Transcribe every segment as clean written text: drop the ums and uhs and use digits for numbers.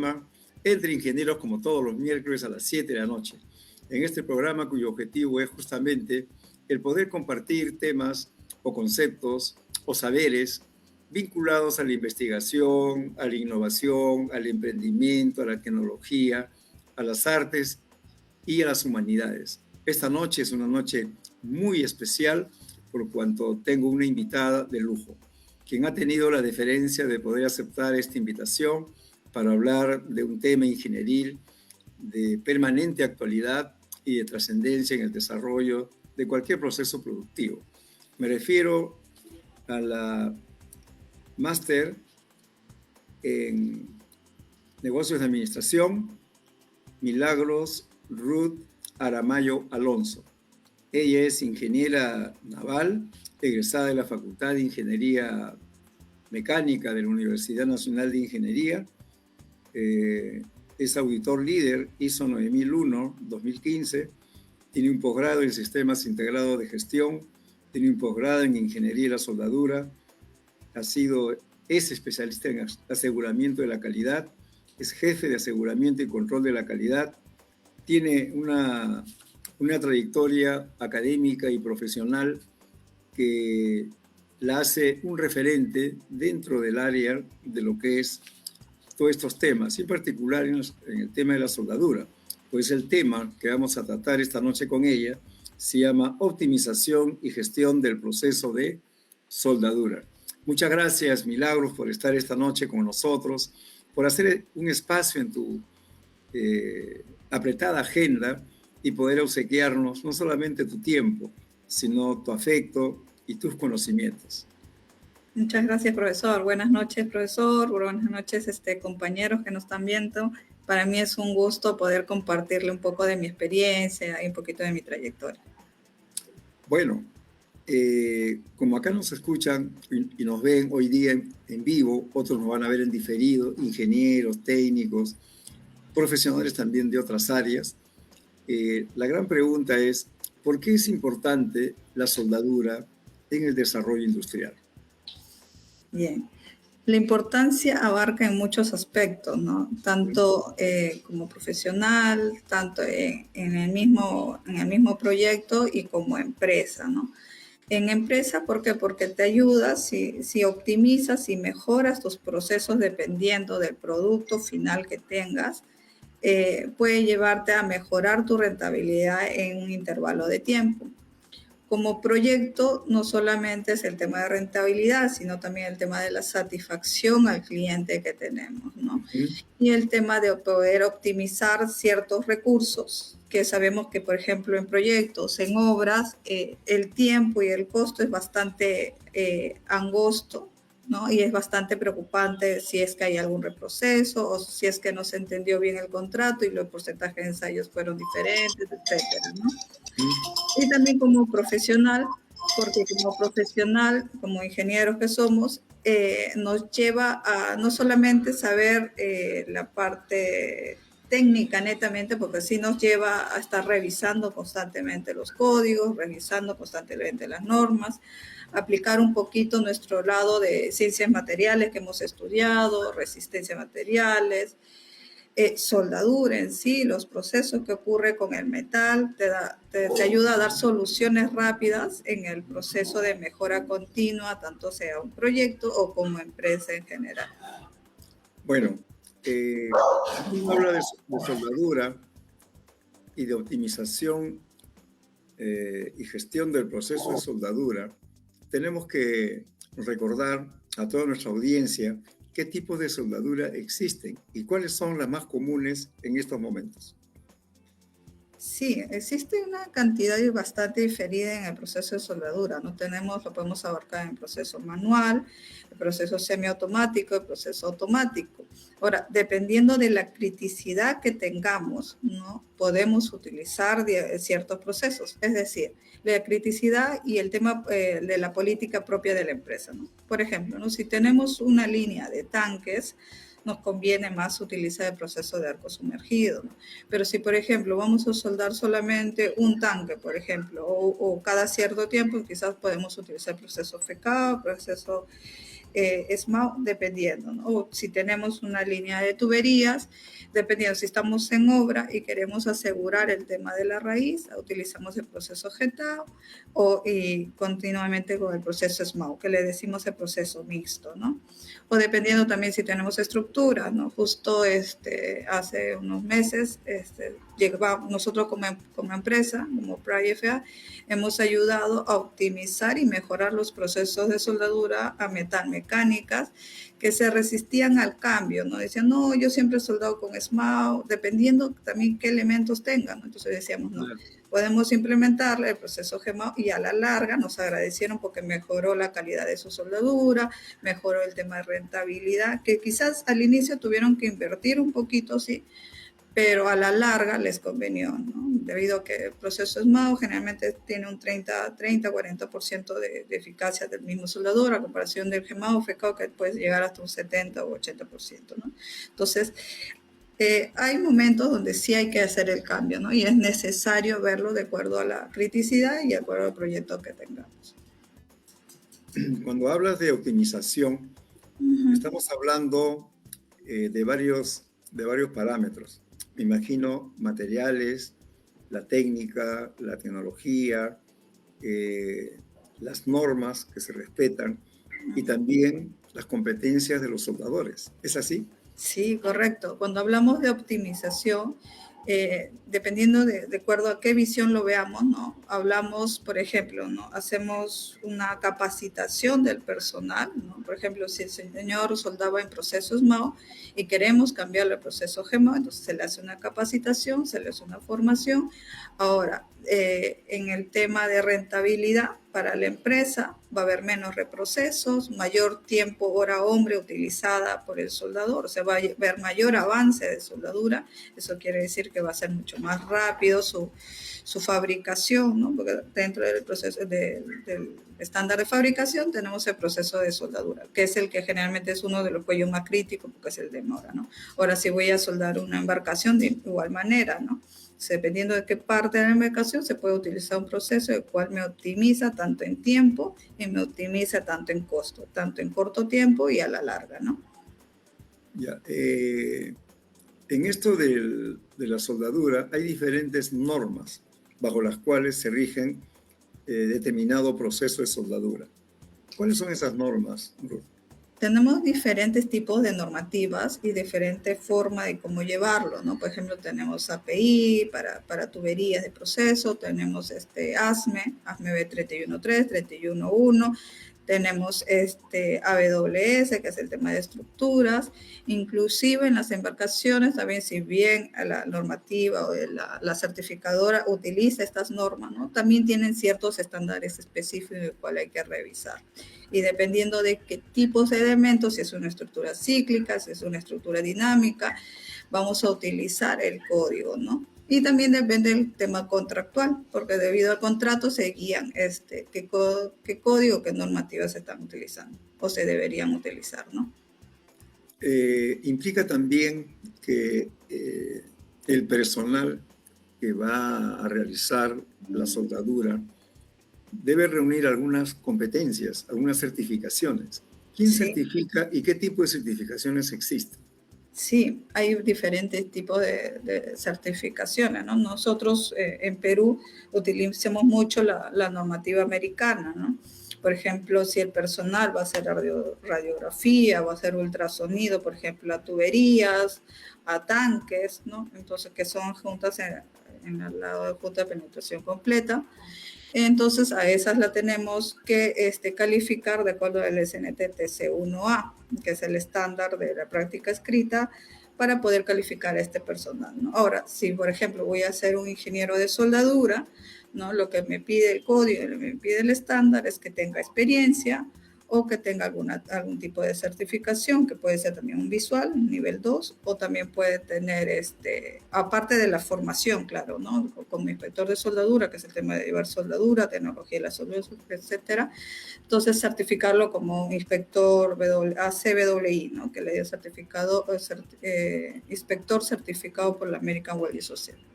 programa Entre Ingenieros, como todos los miércoles a las 7 de la noche. En este programa, cuyo objetivo es justamente el poder compartir temas o conceptos o saberes vinculados a la investigación, a la innovación, al emprendimiento, a la tecnología, a las artes y a las humanidades. Esta noche es una noche muy especial por cuanto tengo una invitada de lujo, quien ha tenido la deferencia de poder aceptar esta invitación para hablar de un tema ingenieril de permanente actualidad y de trascendencia en el desarrollo de cualquier proceso productivo. Me refiero a la máster en negocios de administración, Milagros Ruth Aramayo Alonso. Ella es ingeniera naval, egresada de la Facultad de Ingeniería Mecánica de la Universidad Nacional de Ingeniería. Es auditor líder ISO 9001-2015. Tiene un posgrado en Sistemas Integrados de Gestión. Tiene un posgrado en Ingeniería y la Soldadura. Es especialista en aseguramiento de la calidad. Es jefe de aseguramiento y control de la calidad. Tiene una trayectoria académica y profesional que la hace un referente dentro del área de lo que es todos estos temas, y en particular en el tema de la soldadura. Pues el tema que vamos a tratar esta noche con ella se llama optimización y gestión del proceso de soldadura. Muchas gracias, Milagros, por estar esta noche con nosotros, por hacer un espacio en tu apretada agenda y poder obsequiarnos no solamente tu tiempo, sino tu afecto y tus conocimientos. Muchas gracias, profesor. Buenas noches, profesor. Buenas noches, compañeros que nos están viendo. Para mí es un gusto poder compartirle un poco de mi experiencia y un poquito de mi trayectoria. Bueno, como acá nos escuchan y nos ven hoy día en vivo, otros nos van a ver en diferido, ingenieros, técnicos, profesionales también de otras áreas. La gran pregunta es, ¿por qué es importante la soldadura en el desarrollo industrial? Bien, la importancia abarca en muchos aspectos, ¿no? Tanto como profesional, tanto en el mismo proyecto y como empresa, ¿no? En empresa, ¿por qué? Porque te ayuda si optimizas y mejoras tus procesos dependiendo del producto final que tengas, puede llevarte a mejorar tu rentabilidad en un intervalo de tiempo. Como proyecto, no solamente es el tema de rentabilidad, sino también el tema de la satisfacción al cliente que tenemos, ¿no? Y el tema de poder optimizar ciertos recursos, que sabemos que, por ejemplo, en proyectos, en obras, el tiempo y el costo es bastante angosto, ¿no? Y es bastante preocupante si es que hay algún reproceso o si es que no se entendió bien el contrato y los porcentajes de ensayos fueron diferentes, etcétera, ¿no? Y también como profesional, porque como profesional, como ingenieros que somos, nos lleva a no solamente saber la parte técnica netamente, porque sí nos lleva a estar revisando constantemente los códigos, revisando constantemente las normas, aplicar un poquito nuestro lado de ciencias materiales que hemos estudiado, resistencia a materiales, soldadura en sí, los procesos que ocurre con el metal, te ayuda a dar soluciones rápidas en el proceso de mejora continua, tanto sea un proyecto o como empresa en general. Bueno, uno habla de soldadura y de optimización y gestión del proceso de soldadura. Tenemos que recordar a toda nuestra audiencia qué tipos de soldadura existen y cuáles son las más comunes en estos momentos. Sí, existe una cantidad bastante diferida en el proceso de soldadura. Lo podemos abarcar en el proceso manual, el proceso semiautomático, el proceso automático. Ahora, dependiendo de la criticidad que tengamos, ¿no? Podemos utilizar ciertos procesos. Es decir, la criticidad y el tema de la política propia de la empresa, ¿no? Por ejemplo, ¿no? Si tenemos una línea de tanques, nos conviene más utilizar el proceso de arco sumergido, ¿no? Pero si, por ejemplo, vamos a soldar solamente un tanque, por ejemplo, o cada cierto tiempo, quizás podemos utilizar el proceso FK, proceso SMAO dependiendo, ¿no? O si tenemos una línea de tuberías, dependiendo si estamos en obra y queremos asegurar el tema de la raíz, utilizamos el proceso GETAO y continuamente con el proceso SMAO, que le decimos el proceso mixto, ¿no? O dependiendo también si tenemos estructuras, ¿no? Justo hace unos meses, nosotros como empresa, como PRAIFA, hemos ayudado a optimizar y mejorar los procesos de soldadura a metalmecánicas que se resistían al cambio, ¿no? Decían, no, yo siempre he soldado con SMAO, dependiendo también qué elementos tengan, ¿no? Entonces decíamos, no, podemos implementar el proceso GEMAO, y a la larga nos agradecieron porque mejoró la calidad de su soldadura, mejoró el tema de rentabilidad, que quizás al inicio tuvieron que invertir un poquito, sí, pero a la larga les convenió, ¿no? Debido a que el proceso SMAO generalmente tiene un 30-40% de eficacia del mismo soldador, a comparación del GEMAO, FECAO, que puede llegar hasta un 70 o 80%, ¿no? Entonces, hay momentos donde sí hay que hacer el cambio, ¿no? Y es necesario verlo de acuerdo a la criticidad y de acuerdo al proyecto que tengamos. Cuando hablas de optimización, estamos hablando de varios parámetros. Me imagino materiales, la técnica, la tecnología, las normas que se respetan y también las competencias de los soldadores. ¿Es así? Sí, correcto. Cuando hablamos de optimización, dependiendo de acuerdo a qué visión lo veamos, ¿no? Hablamos, por ejemplo, ¿no? Hacemos una capacitación del personal, ¿no? Por ejemplo, si el señor soldaba en procesos MAO y queremos cambiarle el proceso GEMAO, entonces se le hace una capacitación, se le hace una formación. Ahora, en el tema de rentabilidad para la empresa, va a haber menos reprocesos, mayor tiempo hora hombre utilizada por el soldador, o sea, va a haber mayor avance de soldadura. Eso quiere decir que va a ser mucho más rápido su fabricación, ¿no? Porque dentro del proceso del estándar de fabricación tenemos el proceso de soldadura, que es el que generalmente es uno de los cuellos más críticos, porque es el de mora, ¿no? Ahora, si voy a soldar una embarcación de igual manera, ¿no? Dependiendo de qué parte de la embarcación, se puede utilizar un proceso el cual me optimiza tanto en tiempo y me optimiza tanto en costo, tanto en corto tiempo y a la larga, ¿no? Ya, en esto de la soldadura hay diferentes normas bajo las cuales se rigen determinado proceso de soldadura. ¿Cuáles son esas normas, Ruth? Tenemos diferentes tipos de normativas y diferentes formas de cómo llevarlo, ¿no? Por ejemplo, tenemos API para tuberías de proceso, tenemos ASME B313, 311, tenemos AWS, que es el tema de estructuras, inclusive en las embarcaciones también, si bien la normativa o la certificadora utiliza estas normas, ¿no? También tienen ciertos estándares específicos de los cuales hay que revisar. Y dependiendo de qué tipos de elementos, si es una estructura cíclica, si es una estructura dinámica, vamos a utilizar el código, ¿no? Y también depende del tema contractual, porque debido al contrato se guían qué código, qué normativas se están utilizando o se deberían utilizar, ¿no? Implica también que el personal que va a realizar la soldadura debe reunir algunas competencias, algunas certificaciones. ¿Quién certifica y qué tipo de certificaciones existen? Sí, hay diferentes tipos de certificaciones, ¿no? Nosotros en Perú utilizamos mucho la normativa americana, ¿no? Por ejemplo, si el personal va a hacer radiografía, va a hacer ultrasonido, por ejemplo, a tuberías, a tanques, ¿no? Entonces, que son juntas en el lado de junta de penetración completa. Entonces, a esas la tenemos que calificar de acuerdo al SNTTC1A, que es el estándar de la práctica escrita, para poder calificar a este personal, ¿no? Ahora, si por ejemplo voy a ser un ingeniero de soldadura, ¿no? Lo que me pide el código, me pide el estándar es que tenga experiencia o que tenga algún tipo de certificación, que puede ser también un visual, un nivel 2, o también puede tener, aparte de la formación, claro, ¿no? Como inspector de soldadura, que es el tema de llevar soldadura, tecnología de la soldadura, etcétera. Entonces, certificarlo como inspector ACWI, ¿no? Que le dio certificado, inspector certificado por la American Welding Society.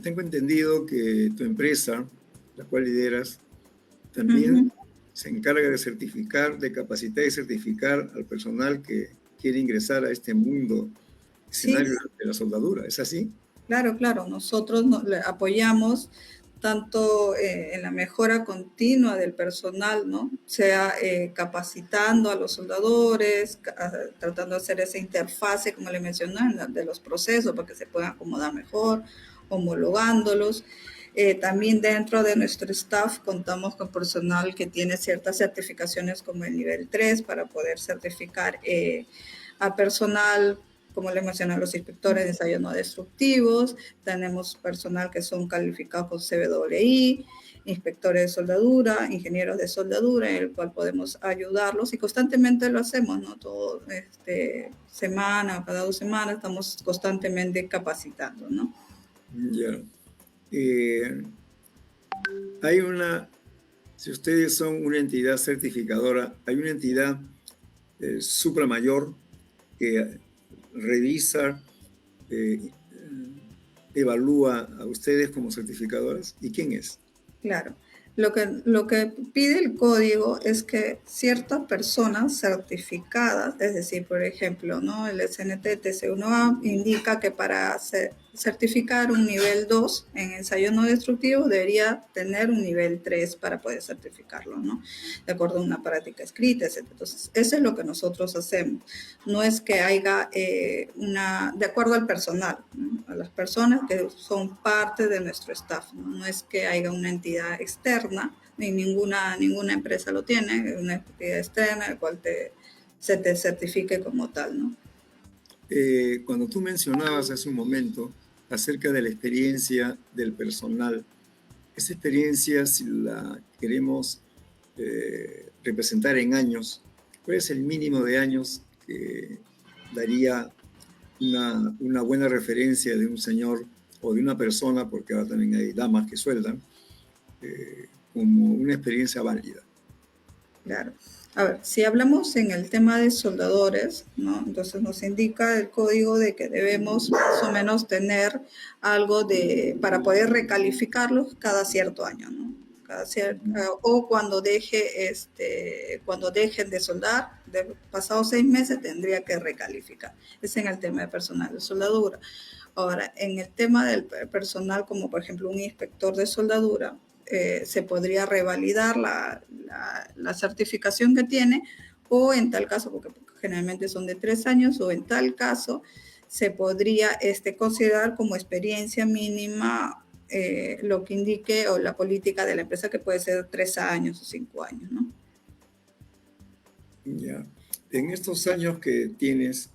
Tengo entendido que tu empresa, la cual lideras, también se encarga de certificar, de capacitar y certificar al personal que quiere ingresar a este mundo, escenario Sí, de la soldadura. ¿Es así? claro, claro. Nosotros le apoyamos tanto en la mejora continua del personal, ¿no? Sea capacitando a los soldadores, tratando de hacer esa interfase, como le mencioné, de los procesos para que se puedan acomodar mejor, homologándolos. También dentro de nuestro staff contamos con personal que tiene ciertas certificaciones como el nivel 3 para poder certificar a personal, como les mencioné, los inspectores de ensayos no destructivos. Tenemos personal que son calificados con CBWI, inspectores de soldadura, ingenieros de soldadura, en el cual podemos ayudarlos y constantemente lo hacemos, ¿no? Todo, semana, cada 2 semanas estamos constantemente capacitando, ¿no? Ya. Hay una, si ustedes son una entidad certificadora, hay una entidad supramayor que revisa, eh, evalúa a ustedes como certificadoras. ¿Y quién es? Claro. Lo que pide el código es que ciertas personas certificadas, es decir, por ejemplo, ¿no? El SNT TC1A indica que para certificar un nivel 2 en ensayo no destructivo debería tener un nivel 3 para poder certificarlo, ¿no? De acuerdo a una práctica escrita, etc. Entonces, eso es lo que nosotros hacemos. No es que haya de acuerdo al personal, ¿no? A las personas que son parte de nuestro staff, ¿no? No es que haya una entidad externa, ni ninguna empresa lo tiene, una entidad externa el cual se te certifique como tal, ¿no? Cuando tú mencionabas hace un momento acerca de la experiencia del personal, esa experiencia, si la queremos representar en años, ¿cuál es el mínimo de años que daría una buena referencia de un señor o de una persona, porque ahora también hay damas que sueldan, como una experiencia válida? Claro. A ver, si hablamos en el tema de soldadores, ¿no? Entonces nos indica el código de que debemos más o menos tener algo para poder recalificarlos cada cierto año, ¿no? O cuando dejen de soldar, pasados 6 meses tendría que recalificar. Es en el tema de personal de soldadura. Ahora, en el tema del personal, como por ejemplo un inspector de soldadura, se podría revalidar la certificación que tiene, o en tal caso, porque generalmente son de 3 años, o en tal caso se podría considerar como experiencia mínima lo que indique o la política de la empresa, que puede ser 3 años o 5 años, ¿no? Ya. En estos años que tienes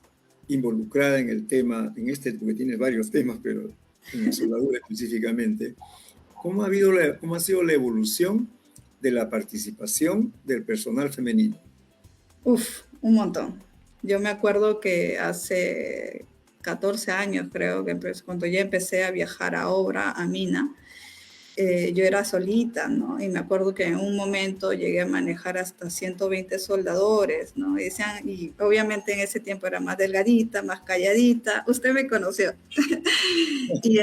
involucrada en el tema, porque tienes varios temas, pero en la soldadura específicamente, ¿cómo ha sido la evolución de la participación del personal femenino? Uf, un montón. Yo me acuerdo que hace 14 años, creo que cuando ya empecé a viajar a obra, a mina, yo era solita, ¿no? Y me acuerdo que en un momento llegué a manejar hasta 120 soldadores, ¿no? Y obviamente en ese tiempo era más delgadita, más calladita. Usted me conoció. Y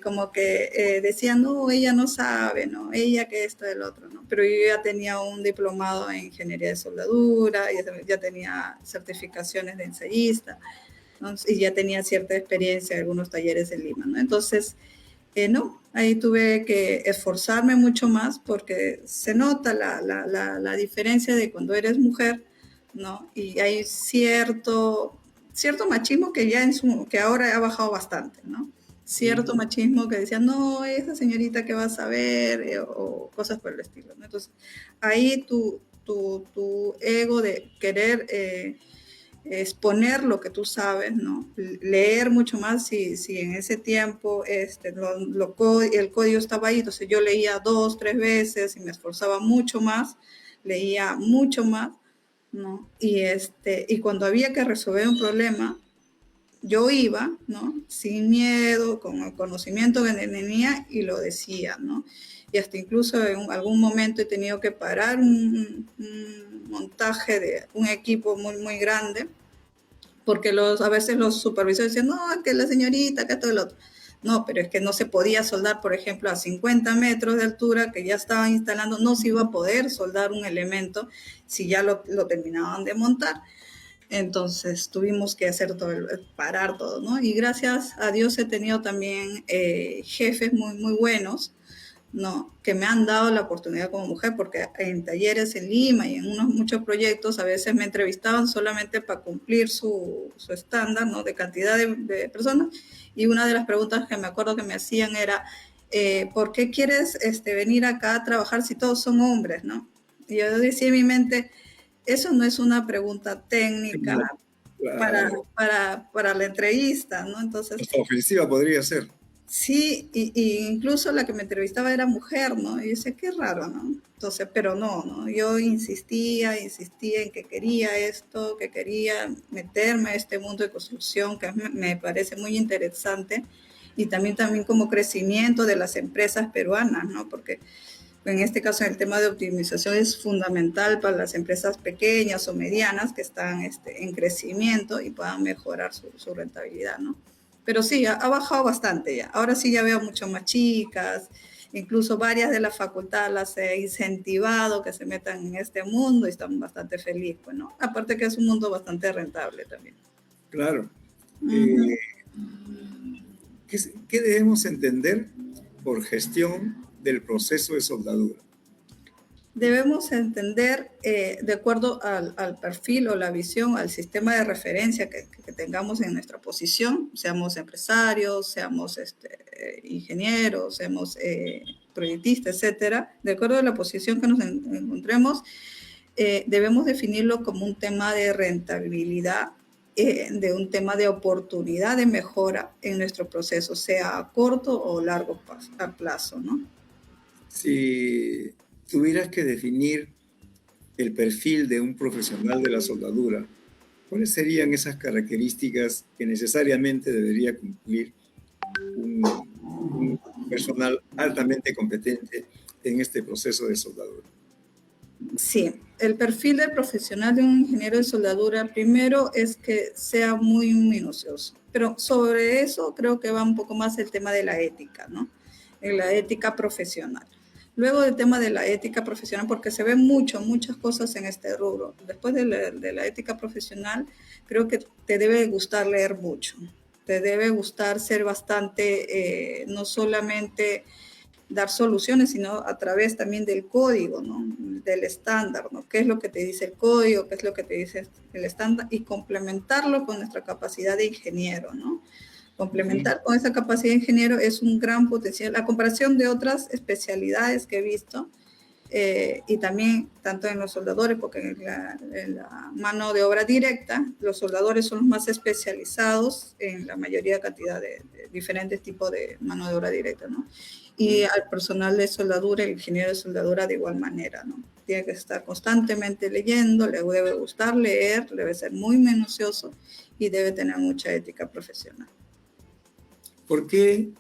como que decían, no, ella no sabe, ¿no? Ella que esto, el otro, ¿no? Pero yo ya tenía un diplomado en ingeniería de soldadura, ya tenía certificaciones de ensayista, ¿no? Y ya tenía cierta experiencia en algunos talleres en Lima, ¿no? Entonces, no, ahí tuve que esforzarme mucho más porque se nota la diferencia de cuando eres mujer, ¿no? Y hay cierto machismo que ahora ha bajado bastante, ¿no? Cierto machismo que decía, no, esa señorita que va a saber, o cosas por el estilo, ¿no? Entonces, ahí tu ego de querer exponer lo que tú sabes, ¿no? Leer mucho más si en ese tiempo el código estaba ahí, entonces yo leía 2, 3 veces y me esforzaba mucho más, leía mucho más, ¿no? Y cuando había que resolver un problema, yo iba, ¿no? Sin miedo, con el conocimiento que tenía, y lo decía, ¿no? Y hasta incluso en algún momento he tenido que parar un montaje de un equipo muy, muy grande, porque a veces los supervisores decían, no, que la señorita, que todo el otro. No, pero es que no se podía soldar, por ejemplo, a 50 metros de altura que ya estaban instalando, no se iba a poder soldar un elemento si ya lo terminaban de montar. Entonces tuvimos que hacer todo, parar todo, ¿no? Y gracias a Dios he tenido también jefes muy, muy buenos, ¿no? Que me han dado la oportunidad como mujer, porque en talleres en Lima y en muchos proyectos a veces me entrevistaban solamente para cumplir su estándar, ¿no? De cantidad de personas. Y una de las preguntas que me acuerdo que me hacían era, ¿por qué quieres venir acá a trabajar si todos son hombres, ¿no? Y yo decía en mi mente, eso no es una pregunta técnica Claro. para la entrevista, ¿no? Entonces, Hasta ofensiva podría ser. sí, y incluso la que me entrevistaba era mujer, ¿no? Y yo decía, qué raro, ¿no? Entonces, pero no, yo insistía en que quería esto, que quería meterme a este mundo de construcción, que me parece muy interesante, y también como crecimiento de las empresas peruanas, ¿no? Porque en este caso el tema de optimización es fundamental para las empresas pequeñas o medianas que están en crecimiento y puedan mejorar su rentabilidad, ¿no? Pero sí, ha bajado bastante ya. Ahora sí ya veo mucho más chicas, incluso varias de la facultad las he incentivado que se metan en este mundo y están bastante felices, pues, ¿no? Aparte que es un mundo bastante rentable también. Claro. Uh-huh. ¿Qué debemos entender por gestión del proceso de soldadura? Debemos entender, de acuerdo al perfil o la visión, al sistema de referencia que tengamos en nuestra posición, seamos empresarios, seamos ingenieros, seamos proyectistas, etcétera, de acuerdo a la posición que nos encontremos, debemos definirlo como un tema de rentabilidad, de un tema de oportunidad de mejora en nuestro proceso, sea a corto o largo plazo, ¿no? Si tuvieras que definir el perfil de un profesional de la soldadura, ¿cuáles serían esas características que necesariamente debería cumplir un personal altamente competente en este proceso de soldadura? Sí, el perfil del profesional de un ingeniero de soldadura primero es que sea muy minucioso, pero sobre eso creo que va un poco más el tema de la ética, ¿no? En la ética profesional. Luego del tema de la ética profesional, porque se ven muchas cosas en este rubro. Después de la ética profesional, creo que te debe gustar leer mucho, te debe gustar ser bastante, no solamente dar soluciones, sino a través también del código, ¿no? Del estándar, ¿no? ¿Qué es lo que te dice el código? ¿Qué es lo que te dice el estándar? Y complementarlo con nuestra capacidad de ingeniero, ¿no? Complementar con esa capacidad de ingeniero es un gran potencial. A comparación de otras especialidades que he visto, y también tanto en los soldadores, porque en la mano de obra directa, los soldadores son los más especializados en la mayoría de cantidad de diferentes tipos de mano de obra directa, ¿no? Y al personal de soldadura, el ingeniero de soldadura de igual manera, ¿no? Tiene que estar constantemente leyendo, le debe gustar leer, debe ser muy minucioso y debe tener mucha ética profesional. ¿Por qué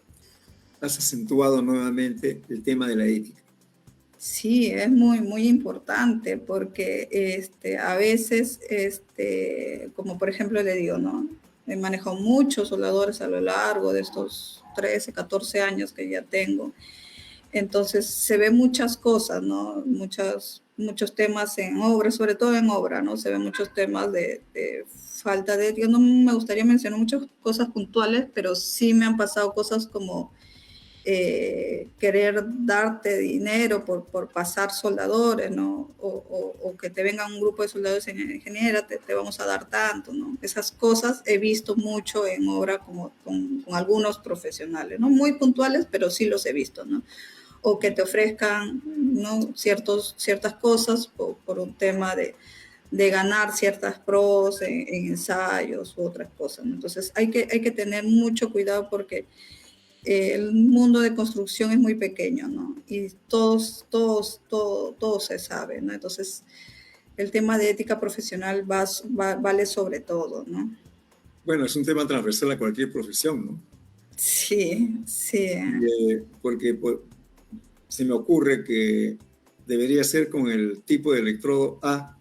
has acentuado nuevamente el tema de la ética? Sí, es muy importante porque a veces, como por ejemplo le digo, ¿no? He manejado muchos soldadores a lo largo de estos 13, 14 años que ya tengo. Entonces se ven muchas cosas, ¿no? Muchos temas en obra, sobre todo en obra, ¿no? Se ven muchos temas de falta de ética. No me gustaría mencionar muchas cosas puntuales, pero sí me han pasado cosas como querer darte dinero por pasar soldadores, ¿no? O que te venga un grupo de soldadores en ingeniera, te vamos a dar tanto, ¿no? Esas cosas he visto mucho en obra con algunos profesionales, ¿no? Muy puntuales, pero sí los he visto, ¿no? O que te ofrezcan, ¿no? Ciertas cosas por un tema de ganar ciertas pros en ensayos u otras cosas, ¿no? Entonces hay que tener mucho cuidado porque el mundo de construcción es muy pequeño, ¿no? Y todo se sabe, ¿no? Entonces, el tema de ética profesional vale sobre todo, ¿no? Bueno, es un tema transversal a cualquier profesión, ¿no? Sí, sí. Porque se me ocurre que debería ser con el tipo de electrodo A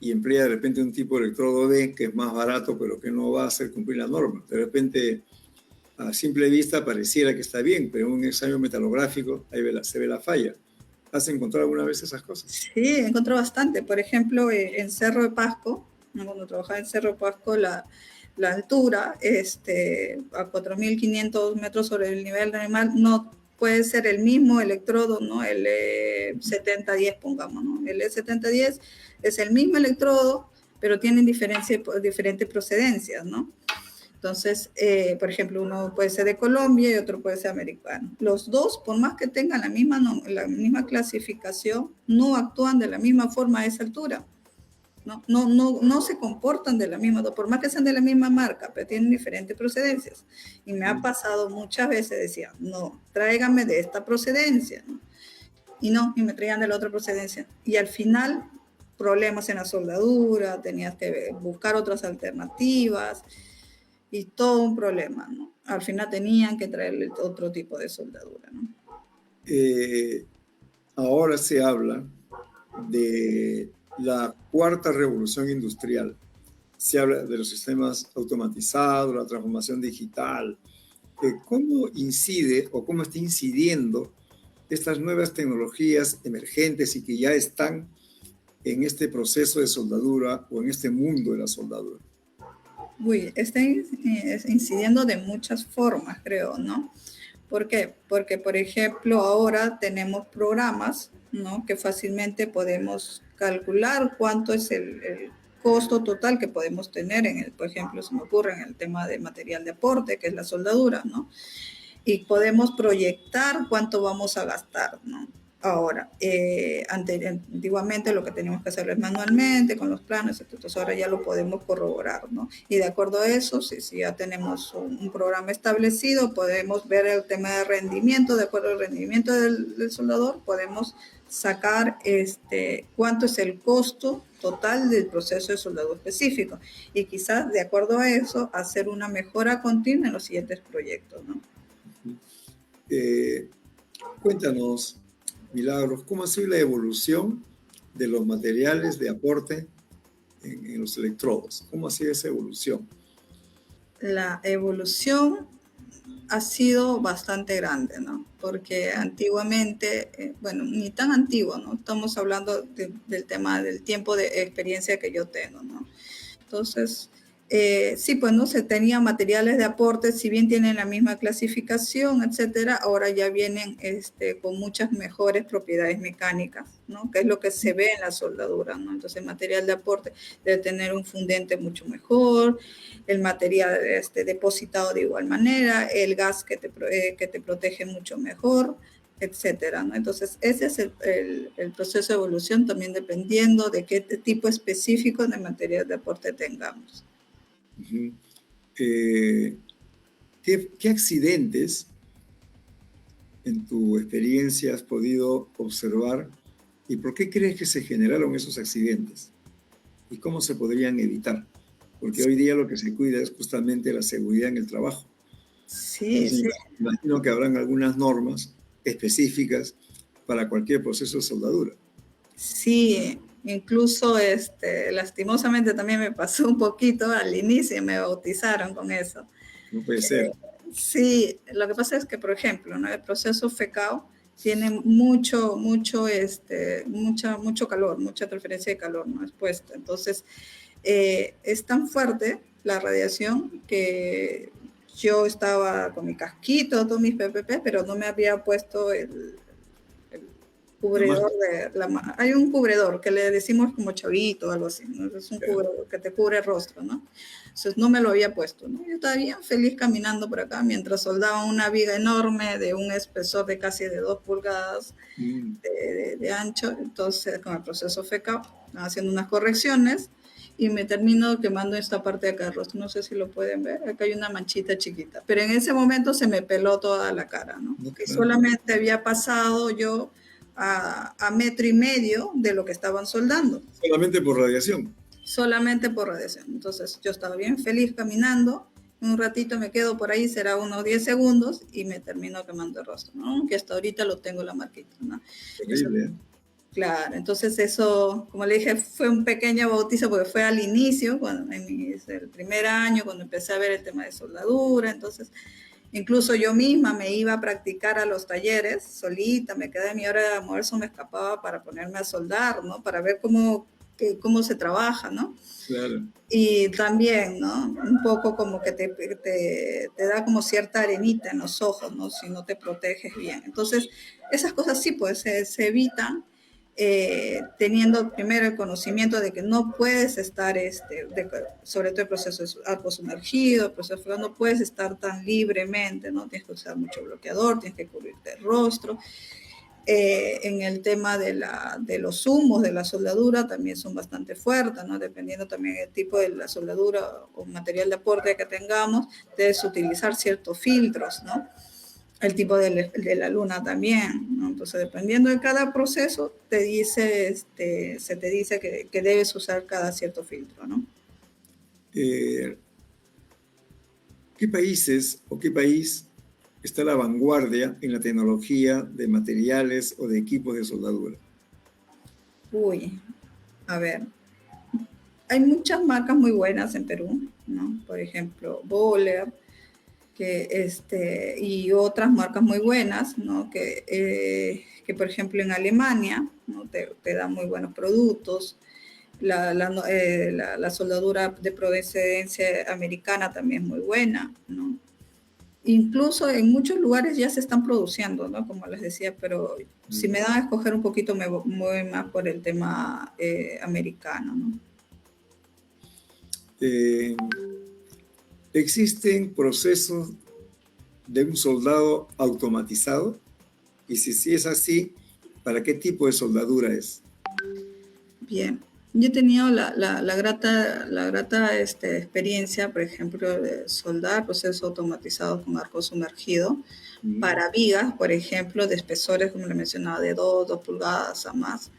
y emplea de repente un tipo de electrodo B que es más barato, pero que no va a hacer cumplir la norma. De repente a simple vista pareciera que está bien, pero en un examen metalográfico ahí se ve la falla. ¿Has encontrado alguna vez esas cosas? Sí, encontré bastante. Por ejemplo, en Cerro de Pasco, ¿no? Cuando trabajaba en Cerro de Pasco, la altura a 4.500 metros sobre el nivel del mar no puede ser el mismo electrodo, ¿no? El E7010, pongamos, ¿no? El E7010 es el mismo electrodo, pero tienen diferentes procedencias, ¿no? Entonces, por ejemplo, uno puede ser de Colombia y otro puede ser americano. Los dos, por más que tengan la misma clasificación, no actúan de la misma forma a esa altura. No se comportan de la misma, por más que sean de la misma marca, pero tienen diferentes procedencias. Y me ha pasado muchas veces, decía, no, tráigame de esta procedencia, ¿no? Y me traían de la otra procedencia. Y al final, problemas en la soldadura, tenías que buscar otras alternativas y todo un problema, ¿no? Al final tenían que traerle otro tipo de soldadura, ¿no? Ahora se habla de la cuarta revolución industrial. Se habla de los sistemas automatizados, la transformación digital. ¿Cómo incide o cómo está incidiendo estas nuevas tecnologías emergentes y que ya están en este proceso de soldadura o en este mundo de la soldadura? Está incidiendo de muchas formas, creo, ¿no? ¿Por qué? Porque, por ejemplo, ahora tenemos programas, ¿no? Que fácilmente podemos calcular cuánto es el costo total que podemos tener por ejemplo, se me ocurre en el tema de material de aporte, que es la soldadura, ¿no? Y podemos proyectar cuánto vamos a gastar, ¿no? Ahora, antiguamente lo que teníamos que hacerlo es manualmente, con los planos, entonces ahora ya lo podemos corroborar, ¿no? Y de acuerdo a eso, si ya tenemos un programa establecido, podemos ver el tema de rendimiento, de acuerdo al rendimiento del soldador, podemos sacar cuánto es el costo total del proceso de soldado específico y quizás de acuerdo a eso hacer una mejora continua en los siguientes proyectos, ¿no? Cuéntanos, Milagros, ¿cómo ha sido la evolución de los materiales de aporte en los electrodos? ¿Cómo ha sido esa evolución? La evolución ha sido bastante grande, ¿no? Porque antiguamente, bueno, ni tan antiguo, ¿no? Estamos hablando del tema del tiempo de experiencia que yo tengo, ¿no? Entonces, sí, pues no se tenían materiales de aporte, si bien tienen la misma clasificación, etcétera, ahora ya vienen con muchas mejores propiedades mecánicas, ¿no? Que es lo que se ve en la soldadura, ¿no? Entonces, el material de aporte debe tener un fundente mucho mejor, el material depositado de igual manera, el gas que te protege mucho mejor, etcétera, ¿no? Entonces, ese es el proceso de evolución, también dependiendo de qué tipo específico de material de aporte tengamos. Uh-huh. ¿Qué accidentes en tu experiencia has podido observar y por qué crees que se generaron esos accidentes? ¿Y cómo se podrían evitar? Porque hoy día lo que se cuida es justamente la seguridad en el trabajo. Sí, entonces, sí. Imagino que habrán algunas normas específicas para cualquier proceso de soldadura. Sí, incluso lastimosamente también me pasó un poquito al inicio, me bautizaron con eso. No puede ser. Sí, lo que pasa es que, por ejemplo, ¿no? El proceso FECAO tiene mucho calor, mucha transferencia de calor, ¿no? Expuesta. Entonces, es tan fuerte la radiación que yo estaba con mi casquito, todos mis PPP, pero no me había puesto el cubridor hay un cubridor que le decimos como chavito o algo así, ¿no? Es un cubridor que te cubre el rostro, ¿no? Entonces no me lo había puesto, ¿no? Yo estaba bien feliz caminando por acá mientras soldaba una viga enorme de un espesor de casi de 2 pulgadas de ancho. Entonces con el proceso FECAO haciendo unas correcciones y me termino quemando esta parte de acá del rostro. No sé si lo pueden ver, acá hay una manchita chiquita, pero en ese momento se me peló toda la cara, ¿no? Y solamente había pasado yo a 1,5 metros de lo que estaban soldando. Solamente por radiación. Solamente por radiación. Entonces yo estaba bien feliz caminando, un ratito me quedo por ahí, será unos 10 segundos y me termino quemando el rostro, ¿no? Que hasta ahorita lo tengo la marquita, ¿no? Terrible, ¿eh? Claro, entonces eso, como le dije, fue un pequeño bautizo porque fue al inicio, el primer año, cuando empecé a ver el tema de soldadura, entonces Incluso yo misma me iba a practicar a los talleres solita, me quedé en mi hora de almuerzo, me escapaba para ponerme a soldar, ¿no? Para ver cómo se trabaja, ¿no? Claro. Y también, ¿no? Un poco como que te da como cierta arenita en los ojos, ¿no? Si no te proteges bien. Entonces, esas cosas sí, pues se evitan teniendo primero el conocimiento de que no puedes estar, sobre todo el proceso de arco sumergido, el proceso de no puedes estar tan libremente, ¿no? Tienes que usar mucho bloqueador, tienes que cubrirte el rostro. En el tema de los humos de la soldadura también son bastante fuertes, ¿no? Dependiendo también del tipo de la soldadura o material de aporte que tengamos, debes utilizar ciertos filtros, ¿no? El tipo de la luna también, ¿no? Entonces, dependiendo de cada proceso, se te dice que debes usar cada cierto filtro, ¿no? ¿Qué países o qué país está a la vanguardia en la tecnología de materiales o de equipos de soldadura? Uy, a ver, hay muchas marcas muy buenas en Perú, ¿no? Por ejemplo, Boller, y otras marcas muy buenas, ¿no? Que por ejemplo en Alemania, ¿no? Te dan muy buenos productos. La soldadura de procedencia americana también es muy buena, ¿no? Incluso en muchos lugares ya se están produciendo, ¿no? Como les decía, pero si me dan a escoger un poquito, me voy más por el tema americano, ¿no? ¿Existen procesos de un soldado automatizado? Y si es así, ¿para qué tipo de soldadura es? Bien, yo he tenido la grata experiencia, por ejemplo, de soldar procesos automatizados con arco sumergido para vigas, por ejemplo, de espesores, como le mencionaba, de 2 pulgadas a más.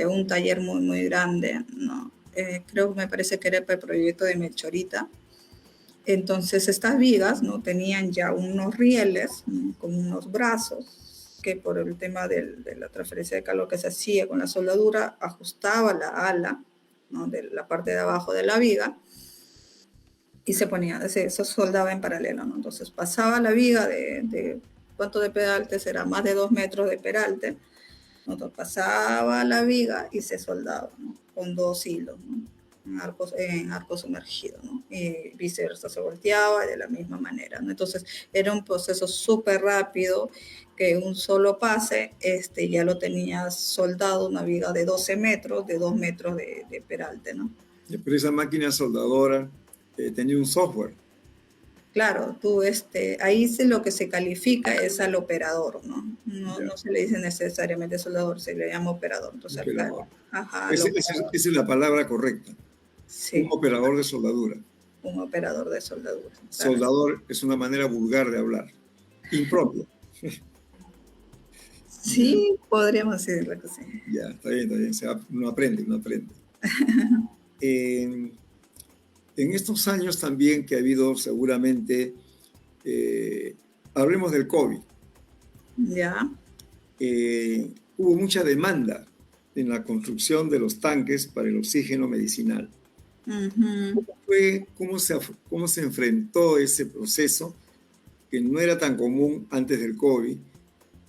Un taller muy, muy grande, ¿no? Creo que me parece que era para el proyecto de Melchorita. Entonces estas vigas, ¿no? Tenían ya unos rieles, ¿no? Con unos brazos que por el tema de la transferencia de calor que se hacía con la soldadura ajustaba la ala, ¿no? De la parte de abajo de la viga y se soldaba en paralelo, ¿no? Entonces pasaba la viga ¿cuánto de peralte será? Más de 2 metros de peralte. Entonces pasaba la viga y se soldaba, ¿no? Con 2 hilos, ¿no? En arco sumergido, ¿no? Y viceversa, se volteaba de la misma manera, ¿no? Entonces era un proceso súper rápido que un solo pase ya lo tenías soldado, una viga de 12 metros, de 2 metros de peralte, ¿no? Pero esa máquina soldadora tenía un software. Claro, ahí lo que se califica es al operador, ¿no? No se le dice necesariamente soldador, se le llama operador. Entonces, Operador. ajá, Esa es la palabra correcta. Un sí, operador de soldadura. un operador de soldadura. Claro. Soldador es una manera vulgar de hablar. Impropia. Sí, podríamos decirlo que sí. Ya, está bien. Uno aprende. En estos años también que ha habido seguramente, hablemos del COVID, Ya. hubo mucha demanda en la construcción de los tanques para el oxígeno medicinal. Uh-huh. ¿Cómo se enfrentó ese proceso que no era tan común antes del COVID,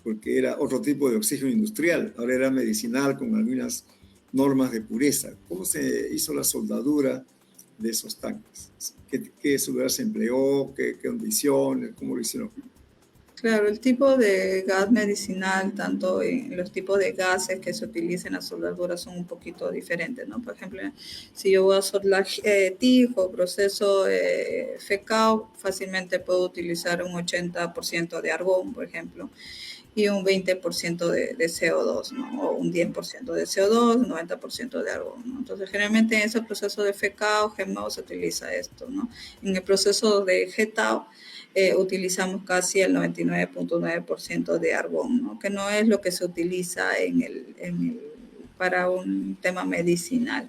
porque era otro tipo de oxígeno industrial, ahora era medicinal con algunas normas de pureza? ¿Cómo se hizo la soldadura de esos tanques? ¿Qué soldadura se empleó? ¿Qué condiciones? ¿Cómo lo hicieron? Claro, el tipo de gas medicinal, tanto en los tipos de gases que se utilizan en la soldadura son un poquito diferentes, ¿no? Por ejemplo, si yo voy a soldar TIG o proceso FECAO, fácilmente puedo utilizar un 80% de argón, por ejemplo, y un 20% de CO2, ¿no? O un 10% de CO2, 90% de argón, ¿no? Entonces, generalmente en ese proceso de FECAO, GEMAO se utiliza esto, ¿no? En el proceso de GETAO, utilizamos casi el 99.9% de argón, ¿no? Que no es lo que se utiliza para un tema medicinal.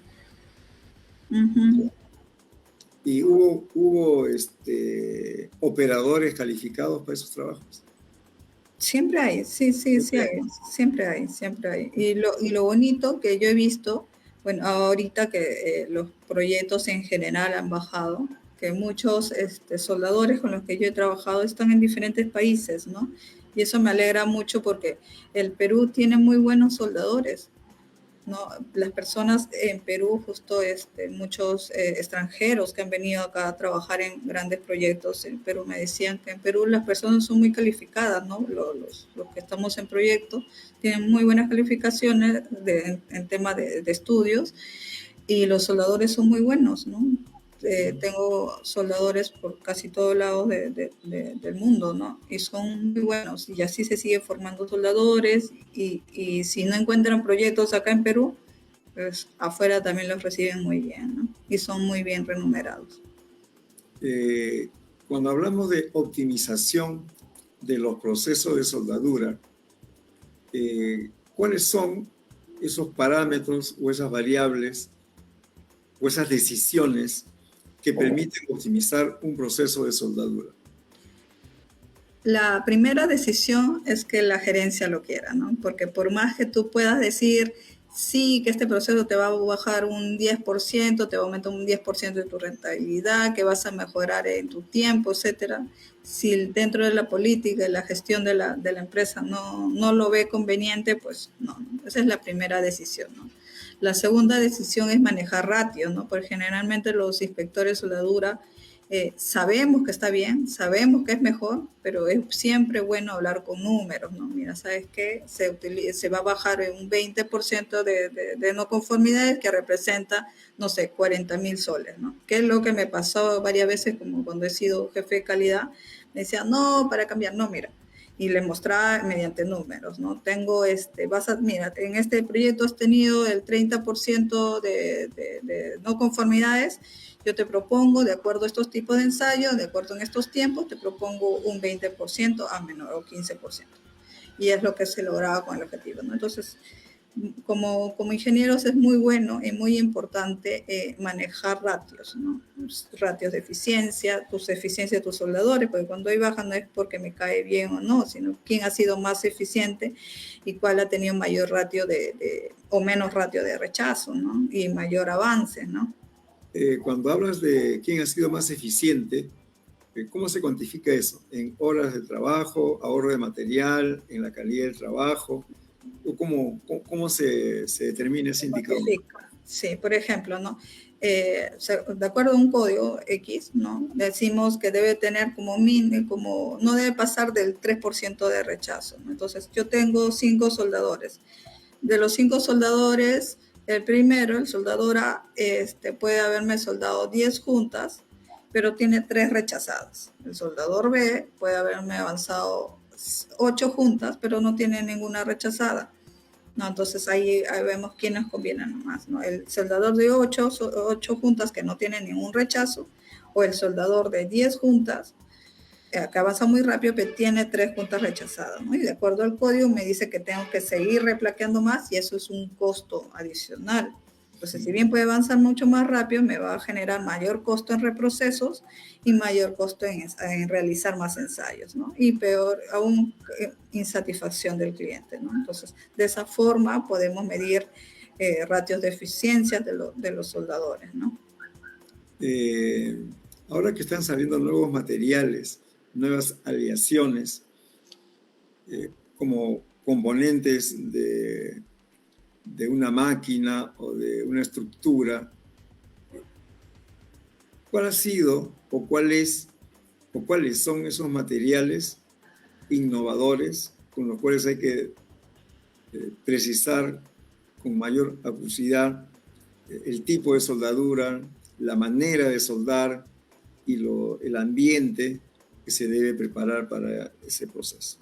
Uh-huh. ¿Y hubo operadores calificados para esos trabajos? Siempre hay, sí hay, siempre hay. Y lo bonito que yo he visto, bueno, ahorita que los proyectos en general han bajado, porque muchos soldadores con los que yo he trabajado están en diferentes países, ¿no? Y eso me alegra mucho porque el Perú tiene muy buenos soldadores, ¿no? Las personas en Perú, justo muchos extranjeros que han venido acá a trabajar en grandes proyectos en Perú me decían que en Perú las personas son muy calificadas, ¿no? Los que estamos en proyectos tienen muy buenas calificaciones en tema de estudios, y los soldadores son muy buenos, ¿no? Tengo soldadores por casi todos lados del mundo, ¿no? Y son muy buenos, y así se sigue formando soldadores, y si no encuentran proyectos acá en Perú, pues afuera también los reciben muy bien, ¿no? Y son muy bien remunerados. Cuando hablamos de optimización de los procesos de soldadura, ¿cuáles son esos parámetros o esas variables o esas decisiones que permiten optimizar un proceso de soldadura? La primera decisión es que la gerencia lo quiera, ¿no? Porque por más que tú puedas decir, sí, que este proceso te va a bajar un 10%, te va a aumentar un 10% de tu rentabilidad, que vas a mejorar en tu tiempo, etcétera, si dentro de la política y la gestión de la empresa no lo ve conveniente, pues no. Esa es la primera decisión, ¿no? La segunda decisión es manejar ratios, ¿no? Porque generalmente los inspectores de soldadura sabemos que está bien, sabemos que es mejor, pero es siempre bueno hablar con números, ¿no? Mira, ¿sabes qué? Se va a bajar un 20% de no conformidades, que representa, no sé, 40.000 soles, ¿no? Que es lo que me pasó varias veces, como cuando he sido jefe de calidad, me decía, no, para cambiar, no, mira. Y le mostraba mediante números, ¿no? Tengo mira, en este proyecto has tenido el 30% de no conformidades. Yo te propongo, de acuerdo a estos tipos de ensayos, de acuerdo en estos tiempos, te propongo un 20% a menor o 15%. Y es lo que se lograba con el objetivo, ¿no? Entonces, como ingenieros es muy bueno y muy importante manejar ratios, ¿no? Ratios de eficiencia, tus eficiencias de tus soldadores, porque cuando hay baja no es porque me cae bien o no, sino quién ha sido más eficiente y cuál ha tenido mayor ratio o menos ratio de rechazo, ¿no? Y mayor avance, ¿no? Cuando hablas de quién ha sido más eficiente, ¿cómo se cuantifica eso? ¿En horas de trabajo, ahorro de material, en la calidad del trabajo? ¿O cómo se determina ese indicador? Sí, por ejemplo, ¿no? De acuerdo a un código X, ¿no? Decimos que debe tener no debe pasar del 3% de rechazo, ¿no? Entonces, yo tengo 5 soldadores. De los 5 soldadores, el primero, el soldador A, puede haberme soldado 10 juntas, pero tiene 3 rechazadas. El soldador B puede haberme avanzado 8 juntas, pero no tiene ninguna rechazada. No, entonces ahí vemos quiénes convienen más, ¿no? El soldador de 8 juntas que no tiene ningún rechazo, o el soldador de 10 juntas que avanza muy rápido, pero tiene 3 juntas rechazadas, ¿no? Y de acuerdo al código me dice que tengo que seguir replaqueando más, y eso es un costo adicional. Entonces, si bien puede avanzar mucho más rápido, me va a generar mayor costo en reprocesos y mayor costo en realizar más ensayos, ¿no? Y peor aún, insatisfacción del cliente, ¿no? Entonces, de esa forma podemos medir ratios de eficiencia de los soldadores, ¿no? Ahora que están saliendo nuevos materiales, nuevas aleaciones, como componentes de una máquina o de una estructura, ¿cuál ha sido o cuáles son esos materiales innovadores con los cuales hay que precisar con mayor acucidad el tipo de soldadura, la manera de soldar y el ambiente que se debe preparar para ese proceso?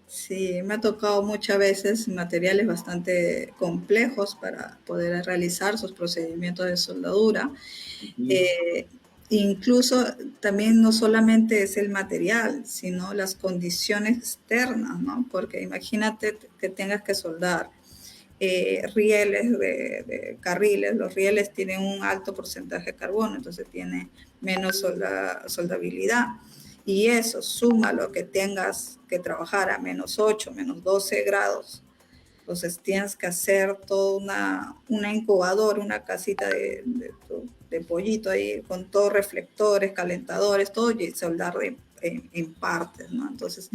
Sí, me ha tocado muchas veces materiales bastante complejos para poder realizar sus procedimientos de soldadura. Incluso también no solamente es el material, sino las condiciones externas, ¿no? Porque imagínate que tengas que soldar rieles de carriles. Los rieles tienen un alto porcentaje de carbono, entonces tiene menos soldabilidad. Y eso, suma lo que tengas que trabajar a -8, -12 grados. Entonces tienes que hacer toda una incubadora, una casita de pollito ahí, con todos reflectores, calentadores, todo, y soldar en partes, ¿no? Entonces,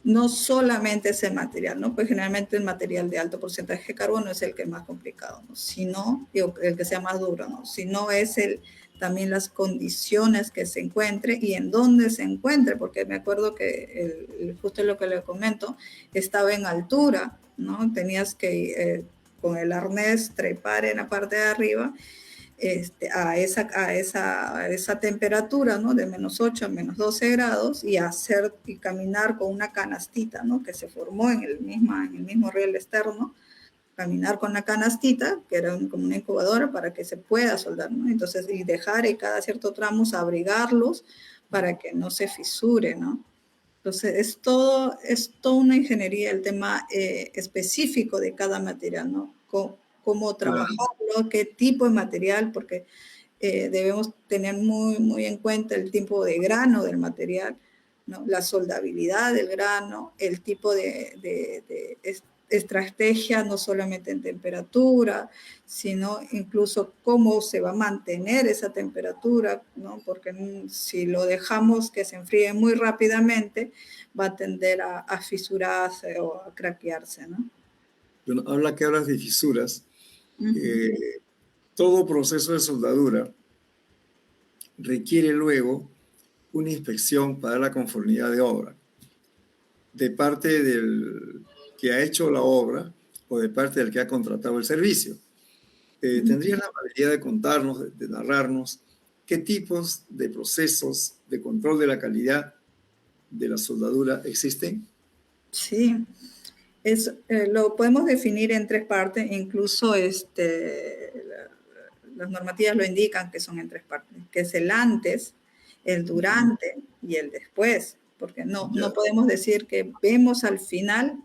no solamente ese material, ¿no? Pues generalmente el material de alto porcentaje de carbono es el que es más complicado, ¿no? Sino, el que sea más duro, ¿no? Sino es también las condiciones que se encuentre y en dónde se encuentre, porque me acuerdo que justo lo que le comento, estaba en altura, ¿no? Tenías que con el arnés trepar en la parte de arriba a esa temperatura, ¿no? De -8 a -12 grados y caminar con una canastita, ¿no? Que se formó en el mismo riel externo, caminar con la canastita, que era como una incubadora para que se pueda soldar, ¿no? Entonces, y dejar en cada cierto tramo abrigarlos para que no se fisure, ¿no? Entonces, es toda una ingeniería el tema específico de cada material, ¿no? Cómo trabajarlo, qué tipo de material, porque debemos tener muy, muy en cuenta el tipo de grano del material, ¿no? La soldabilidad del grano, el tipo de estrategia, no solamente en temperatura, sino incluso cómo se va a mantener esa temperatura, ¿no? Porque si lo dejamos que se enfríe muy rápidamente, va a tender a fisurarse o a craquearse, ¿no? Bueno, que hablas de fisuras. Todo proceso de soldadura requiere luego una inspección para la conformidad de obra, de parte del que ha hecho la obra o de parte del que ha contratado el servicio. ¿Tendrías la amabilidad de contarnos, de narrarnos, qué tipos de procesos de control de la calidad de la soldadura existen? Sí, lo podemos definir en tres partes, incluso las normativas lo indican que son en tres partes, que es el antes, el durante y el después, porque no podemos decir que vemos al final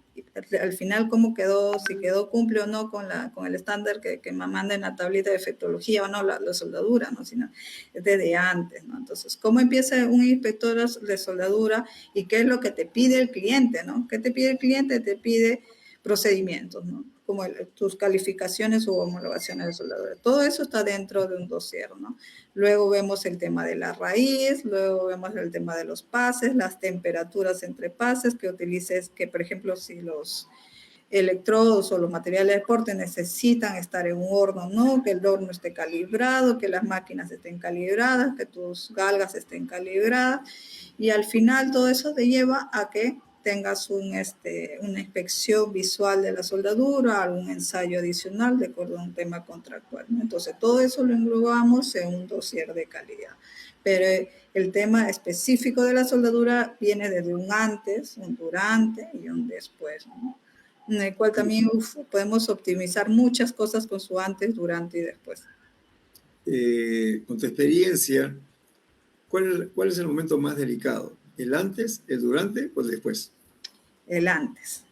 cómo quedó, si quedó, cumple o no con el estándar que manda en la tablita de efectología o no, la soldadura, ¿no? Sino es desde antes, ¿no? Entonces, ¿cómo empieza un inspector de soldadura y qué es lo que te pide el cliente, ¿no? ¿Qué te pide el cliente? Te pide procedimientos, ¿no? Como tus calificaciones u homologaciones de soldadura. Todo eso está dentro de un dossier, ¿no? Luego vemos el tema de la raíz, luego vemos el tema de los pases, las temperaturas entre pases que utilices, que por ejemplo si los electrodos o los materiales de deporte necesitan estar en un horno, ¿no? Que el horno esté calibrado, que las máquinas estén calibradas, que tus galgas estén calibradas, y al final todo eso te lleva a que tengas una inspección visual de la soldadura, algún ensayo adicional de acuerdo a un tema contractual, ¿no? Entonces, todo eso lo englobamos en un dossier de calidad. Pero el tema específico de la soldadura viene desde un antes, un durante y un después, ¿no? En el cual también podemos optimizar muchas cosas con su antes, durante y después. Con tu experiencia, ¿cuál es el momento más delicado? ¿El antes, el durante o el después? El antes.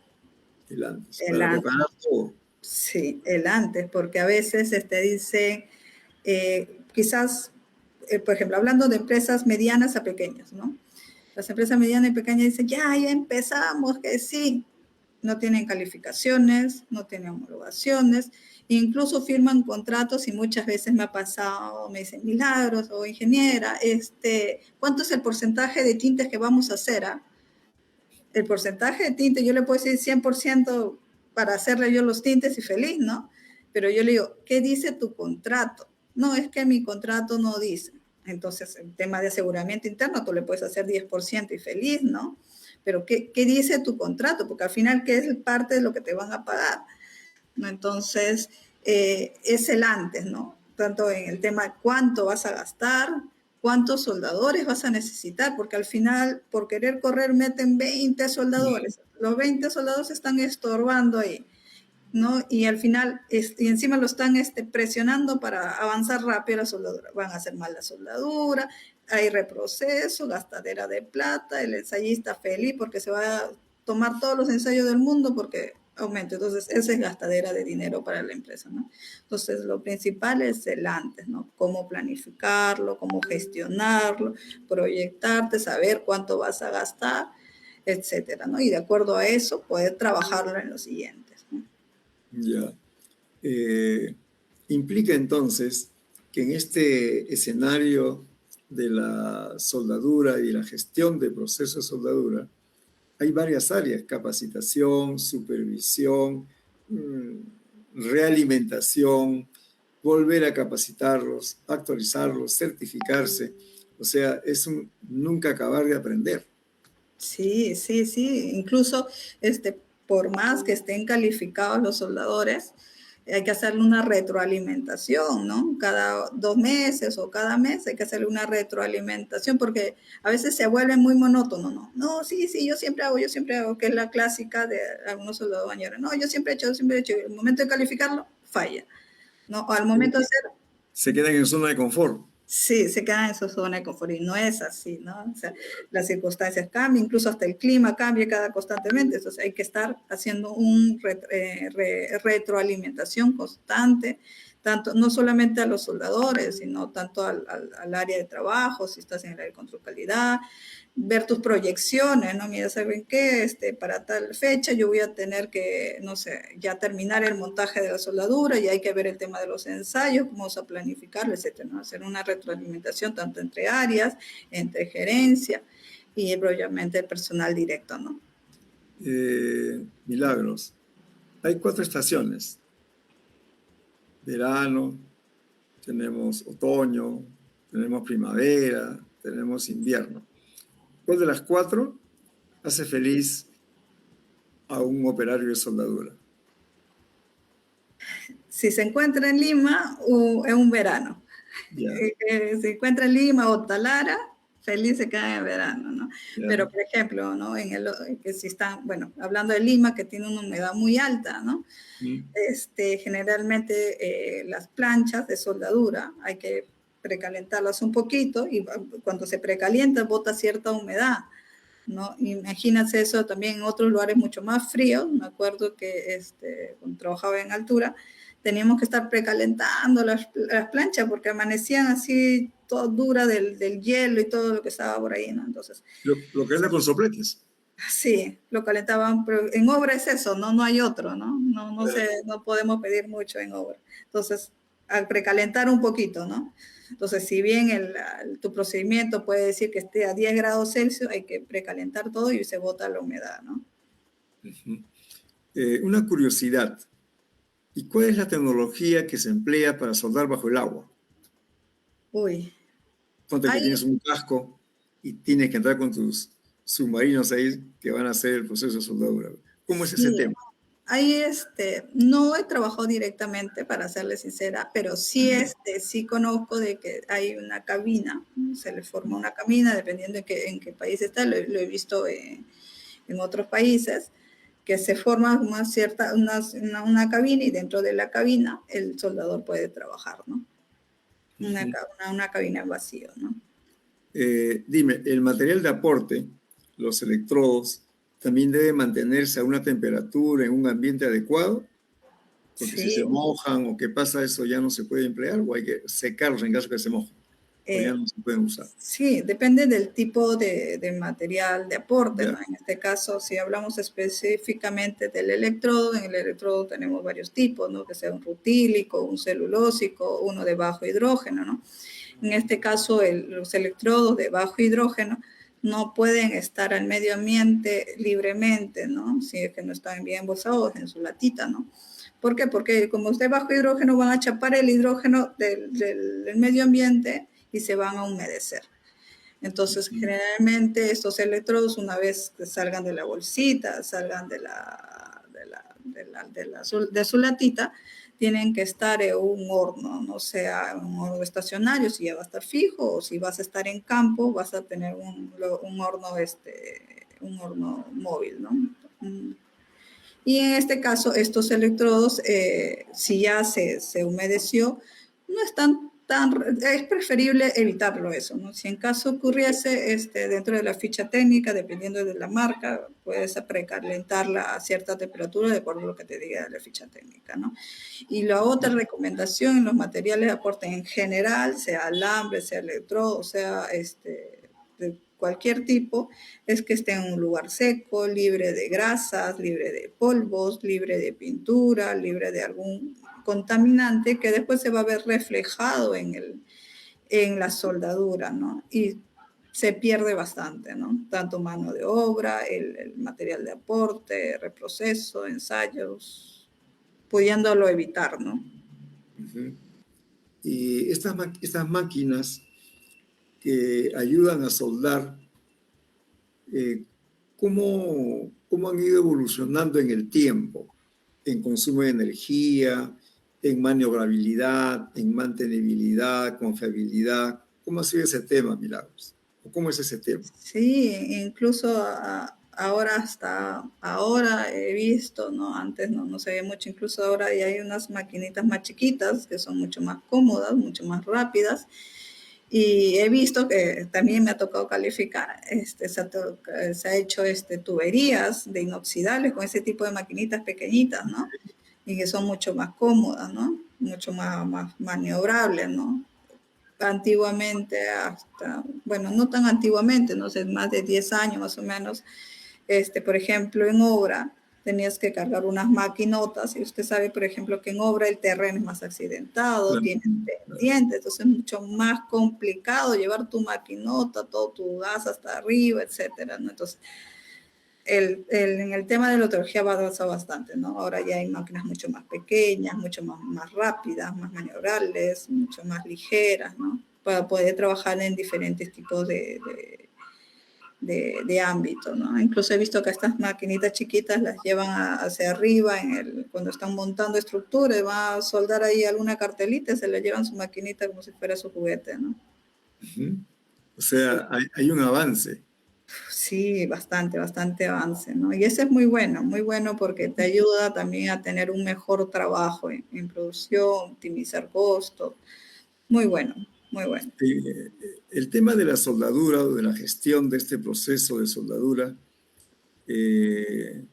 El antes, El para antes. preparar todo. Sí, el antes, porque a veces dice, quizás, por ejemplo, hablando de empresas medianas a pequeñas, ¿no? Las empresas medianas y pequeñas dicen, ya empezamos, que sí. No tienen calificaciones, no tienen homologaciones, incluso firman contratos y muchas veces me ha pasado, me dicen, Milagros o ingeniera, ¿cuánto es el porcentaje de tintes que vamos a hacer? El porcentaje de tintes, yo le puedo decir 100% para hacerle yo los tintes y feliz, ¿no? Pero yo le digo, ¿qué dice tu contrato? No, es que mi contrato no dice. Entonces, el tema de aseguramiento interno, tú le puedes hacer 10% y feliz, ¿no? Pero ¿qué dice tu contrato? Porque al final, ¿qué es parte de lo que te van a pagar? ¿No? Entonces, es el antes, ¿no? Tanto en el tema de cuánto vas a gastar, cuántos soldadores vas a necesitar, porque al final, por querer correr, meten 20 soldadores. Los 20 soldadores están estorbando ahí, ¿no? Y al final, y encima lo están presionando para avanzar rápido la soldadura. Van a hacer mal la soldadura, hay reproceso, gastadera de plata, el ensayista feliz porque se va a tomar todos los ensayos del mundo porque aumenta. Entonces, esa es gastadera de dinero para la empresa, ¿no? Entonces, lo principal es el antes, ¿no? Cómo planificarlo, cómo gestionarlo, proyectarte, saber cuánto vas a gastar, etcétera, ¿no? Y de acuerdo a eso, poder trabajarlo en los siguientes, ¿no? Ya. Implica entonces que en este escenario de la soldadura y la gestión de procesos de soldadura hay varias áreas: capacitación, supervisión, realimentación, volver a capacitarlos, actualizarlos, certificarse. O sea, es un nunca acabar de aprender. Sí, sí, sí. Incluso por más que estén calificados los soldadores, hay que hacerle una retroalimentación, ¿no? Cada 2 meses o cada mes hay que hacerle una retroalimentación porque a veces se vuelve muy monótono, ¿no? No, sí, sí, yo siempre hago, que es la clásica de algunos soldados bañeros. No, yo siempre he hecho, yo siempre he hecho. Y el momento de calificarlo, falla, ¿no? O al momento de hacer, Se quedan en zona de confort. sí, se quedan en su zona de confort y no es así, ¿no? O sea, las circunstancias cambian, incluso hasta el clima cambia cada constantemente, entonces hay que estar haciendo un retroalimentación constante, tanto, no solamente a los soldadores, sino tanto al área de trabajo, si estás en el área de control calidad, ver tus proyecciones, ¿no? Mira, ¿saben qué? Para tal fecha yo voy a tener que, no sé, ya terminar el montaje de la soldadura y hay que ver el tema de los ensayos, cómo vamos a planificarlo, etcétera, ¿no? Hacer una retroalimentación tanto entre áreas, entre gerencia y obviamente el personal directo, ¿no? Milagros. Hay 4 estaciones: verano, tenemos otoño, tenemos primavera, tenemos invierno. ¿Cuál de las 4 hace feliz a un operario de soldadura? Si se encuentra en Lima, es un verano. Ya, Se encuentra en Lima o Talara, feliz se queda en verano, ¿no? ya. Pero, por ejemplo, ¿no? Que si están, bueno, hablando de Lima, que tiene una humedad muy alta, ¿no? Generalmente las planchas de soldadura hay que precalentarlas un poquito y cuando se precalienta bota cierta humedad, ¿no? Imagínense eso también en otros lugares mucho más fríos. Me acuerdo que cuando trabajaba en altura teníamos que estar precalentando las planchas porque amanecían así todo dura del hielo y todo lo que estaba por ahí, ¿no? Entonces, Lo que anda con sopletes. sí, lo calentaban, pero en obra es eso, ¿no? No hay otro, ¿no? No podemos pedir mucho en obra. Entonces, al precalentar un poquito, ¿no? Entonces, si bien tu procedimiento puede decir que esté a 10 grados Celsius, hay que precalentar todo y se bota la humedad, ¿no? Una curiosidad: ¿y cuál es la tecnología que se emplea para soldar bajo el agua? Uy, Ponte que hay, tienes un casco y tienes que entrar con tus submarinos ahí que van a hacer el proceso de soldadura. ¿Cómo es ese sí, tema? hay no he trabajado directamente, para serle sincera, pero sí, sí conozco de que hay una cabina, ¿no? Se le forma una cabina, dependiendo en qué país está, lo he visto en otros países, que se forma una cabina y dentro de la cabina el soldador puede trabajar, ¿no? Una cabina en vacío, ¿no? Dime, ¿el material de aporte, los electrodos, también debe mantenerse a una temperatura en un ambiente adecuado? Porque si Sí, se mojan o qué pasa, eso ya no se puede emplear, o hay que secarlos en caso que se mojen, o ya eh, no se pueden usar. sí, depende del tipo de material de aporte, Ya. ¿no? En este caso, si hablamos específicamente del electrodo, en el electrodo tenemos varios tipos, ¿no? Que sea un rutílico, un celulósico, uno de bajo hidrógeno, ¿no? En este caso, los electrodos de bajo hidrógeno no pueden estar al medio ambiente libremente, ¿no? Si es que no están bien embolsados en su latita, ¿no? ¿Por qué? Porque como es de bajo hidrógeno, van a chapar el hidrógeno del medio ambiente y se van a humedecer. Entonces, generalmente estos electrodos, una vez que salgan de la bolsita, salgan de su latita, tienen que estar en un horno, no sea un horno estacionario, si ya va a estar fijo, o si vas a estar en campo, vas a tener un horno móvil, ¿no? Y en este caso, estos electrodos, si ya se humedeció, no están es preferible evitarlo eso, ¿no? Si en caso ocurriese dentro de la ficha técnica, dependiendo de la marca, puedes precalentarla a cierta temperatura de acuerdo a lo que te diga la ficha técnica, ¿no? Y la otra recomendación en los materiales de aporte en general, sea alambre, sea electrodo, sea de cualquier tipo, es que esté en un lugar seco, libre de grasas, libre de polvos, libre de pintura, libre de algún contaminante que después se va a ver reflejado en la soldadura, ¿no? Y se pierde bastante, ¿no? Tanto mano de obra, el material de aporte, reproceso, ensayos, pudiéndolo evitar, ¿no? Ujú. Y estas máquinas que ayudan a soldar, eh, ¿cómo han ido evolucionando en el tiempo? En consumo de energía, en maniobrabilidad, en mantenibilidad, confiabilidad. ¿Cómo ha sido ese tema, Milagros? ¿O cómo es ese tema? Sí, incluso ahora, hasta ahora he visto, ¿no? Antes no se ve mucho, incluso ahora ya hay unas maquinitas más chiquitas que son mucho más cómodas, mucho más rápidas. Y he visto que también me ha tocado calificar, se ha hecho tuberías de inoxidables con ese tipo de maquinitas pequeñitas, ¿no? Y que son mucho más cómodas, ¿no? Mucho más maniobrables, ¿no? Antiguamente, hasta, bueno, no tan antiguamente, no sé, más de 10 años más o menos, por ejemplo, en obra tenías que cargar unas maquinotas y usted sabe, por ejemplo, que en obra el terreno es más accidentado, Claro, tiene claro. pendientes, entonces es mucho más complicado llevar tu maquinota, todo tu gas hasta arriba, etcétera, ¿no? Entonces, en el tema de la odontología va avanzado bastante, ¿no? Ahora ya hay máquinas mucho más pequeñas, mucho más rápidas, más maniobrables, mucho más ligeras, ¿no? Para poder trabajar en diferentes tipos de ámbito, ¿no? Incluso he visto que estas maquinitas chiquitas las llevan hacia arriba cuando están montando estructuras, va a soldar ahí alguna cartelita, se le llevan su maquinita como si fuera su juguete, ¿no? Ujú. O Sí. sea, hay un avance. Sí, bastante avance, ¿no? Y ese es muy bueno porque te ayuda también a tener un mejor trabajo en producción, optimizar costos. Muy bueno, muy bueno. El tema de la soldadura o de la gestión de este proceso de soldadura eh,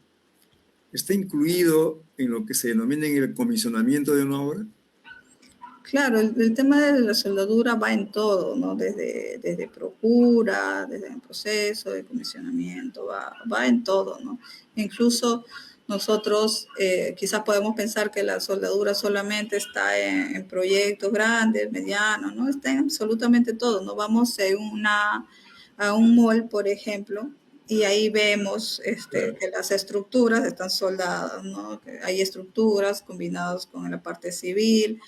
está incluido en lo que se denomina en el comisionamiento de una obra. Claro, el tema de la soldadura va en todo, ¿no? Desde procura, desde el proceso de comisionamiento, va en todo, ¿no? Incluso nosotros quizás podemos pensar que la soldadura solamente está en proyectos grandes, medianos, ¿no? Está en absolutamente todo, ¿no? Vamos a un mall, por ejemplo, y ahí vemos Claro. que las estructuras están soldadas, ¿no? Que hay estructuras combinadas con la parte civil,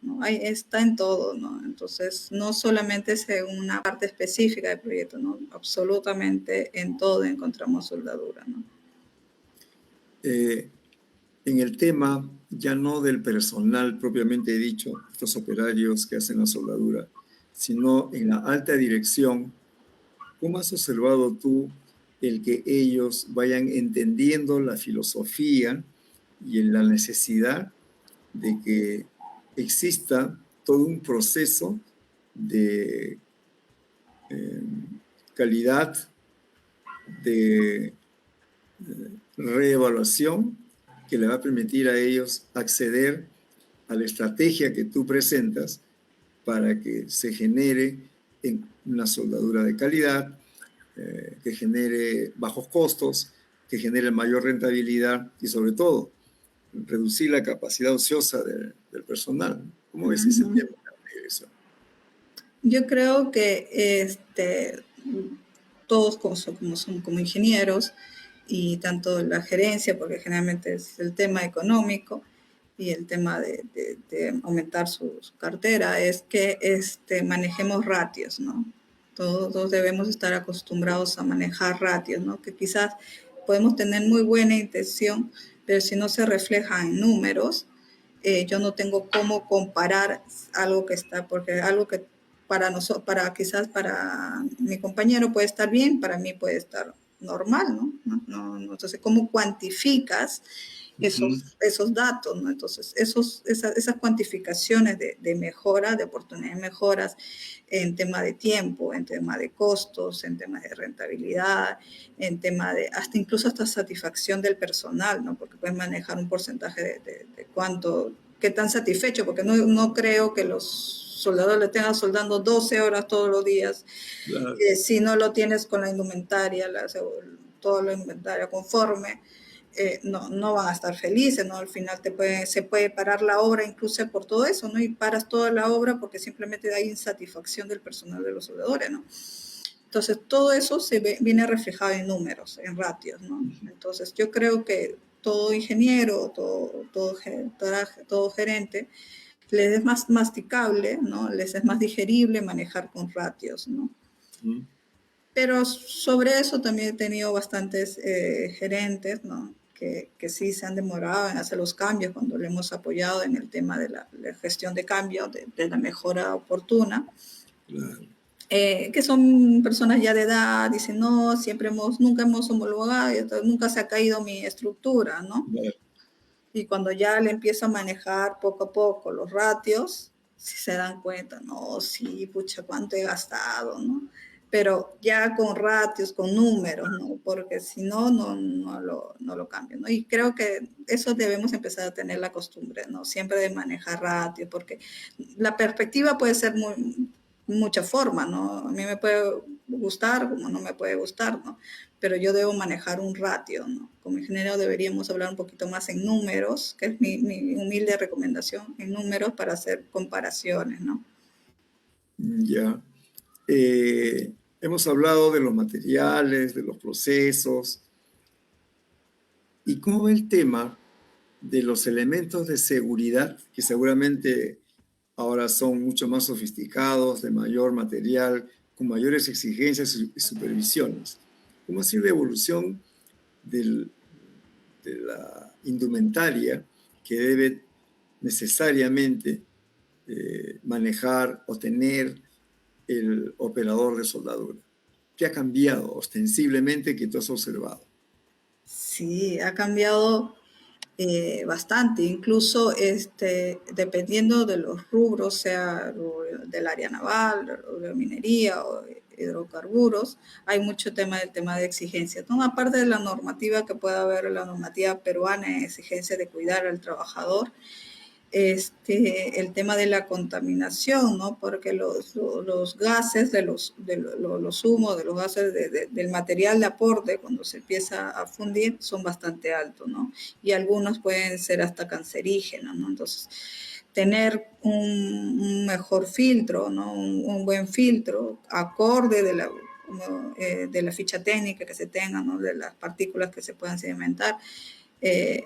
¿no? Ahí está en todo, ¿no? Entonces, no solamente es en una parte específica del proyecto, ¿no? Absolutamente en todo encontramos soldadura, ¿no? Eh, en el tema ya no del personal propiamente dicho, estos operarios que hacen la soldadura, sino en la alta dirección, ¿cómo has observado tú el que ellos vayan entendiendo la filosofía y en la necesidad de que exista todo un proceso de eh, calidad, de reevaluación que le va a permitir a ellos acceder a la estrategia que tú presentas para que se genere en una soldadura de calidad, que genere bajos costos, que genere mayor rentabilidad y sobre todo reducir la capacidad ociosa del personal. ¿Cómo ves ese Ujú. tema de eso? Yo creo que todos como ingenieros y tanto la gerencia, porque generalmente es el tema económico y el tema de aumentar su cartera, es que manejemos ratios, ¿no? Todos debemos estar acostumbrados a manejar ratios, ¿no? Que quizás podemos tener muy buena intención, pero si no se refleja en números, yo no tengo cómo comparar algo que está, porque algo que para nosotros, quizás para mi compañero puede estar bien, para mí puede estar normal, ¿no? Entonces, ¿cómo cuantificas Uh -huh. esos datos, ¿no? Entonces, esas cuantificaciones de mejora, de oportunidades de mejoras en tema de tiempo, en tema de costos, en tema de rentabilidad, en tema de incluso hasta satisfacción del personal, ¿no? Porque puedes manejar un porcentaje de cuánto, qué tan satisfecho, porque no creo que los soldadores le tengan soldando 12 horas todos los días, Claro. si no lo tienes con la indumentaria, toda la indumentaria conforme. no van a estar felices, ¿no? Al final se puede parar la obra incluso por todo eso, ¿no? Y paras toda la obra porque simplemente hay insatisfacción del personal de los soldadores, ¿no? Entonces, todo eso viene reflejado en números, en ratios, ¿no? Entonces, yo creo que todo ingeniero, todo gerente, les es más masticable, ¿no? Les es más digerible manejar con ratios, ¿no? Pero sobre eso también he tenido bastantes gerentes, ¿no? Que sí se han demorado en hacer los cambios cuando le hemos apoyado en el tema de la gestión de cambio, de la mejora oportuna. Claro. Que son personas ya de edad, dicen, no, nunca hemos homologado, y entonces nunca se ha caído mi estructura, ¿no? Claro. Y cuando ya le empiezo a manejar poco a poco los ratios, si se dan cuenta, no, sí, pucha, cuánto he gastado, ¿no? Pero ya con ratios, con números, ¿no? Porque si no, no lo cambio, ¿no? Y creo que eso debemos empezar a tener la costumbre, ¿no? Siempre de manejar ratios, porque la perspectiva puede ser mucha forma, ¿no? A mí me puede gustar como no me puede gustar, ¿no? Pero yo debo manejar un ratio, ¿no? Como ingeniero deberíamos hablar un poquito más en números, que es mi humilde recomendación, en números para hacer comparaciones, ¿no? Ya. Hemos hablado de los materiales, de los procesos. ¿Y cómo va el tema de los elementos de seguridad, que seguramente ahora son mucho más sofisticados, de mayor material, con mayores exigencias y supervisiones? ¿Cómo ha sido la evolución de la indumentaria que debe necesariamente manejar o tener el operador de soldadura? ¿Qué ha cambiado ostensiblemente que tú has observado? Sí, ha cambiado bastante, incluso dependiendo de los rubros, sea del área naval, de minería o hidrocarburos, hay mucho del tema de exigencias, ¿no? Aparte de la normativa que pueda haber, la normativa peruana en exigencia de cuidar al trabajador, el tema de la contaminación, ¿no? Porque los gases de los humos, de los gases del material de aporte, cuando se empieza a fundir, son bastante altos, ¿no? Y algunos pueden ser hasta cancerígenos, ¿no? Entonces, tener un mejor filtro, ¿no? Un buen filtro, acorde de la ficha técnica que se tenga, ¿no? De las partículas que se puedan sedimentar,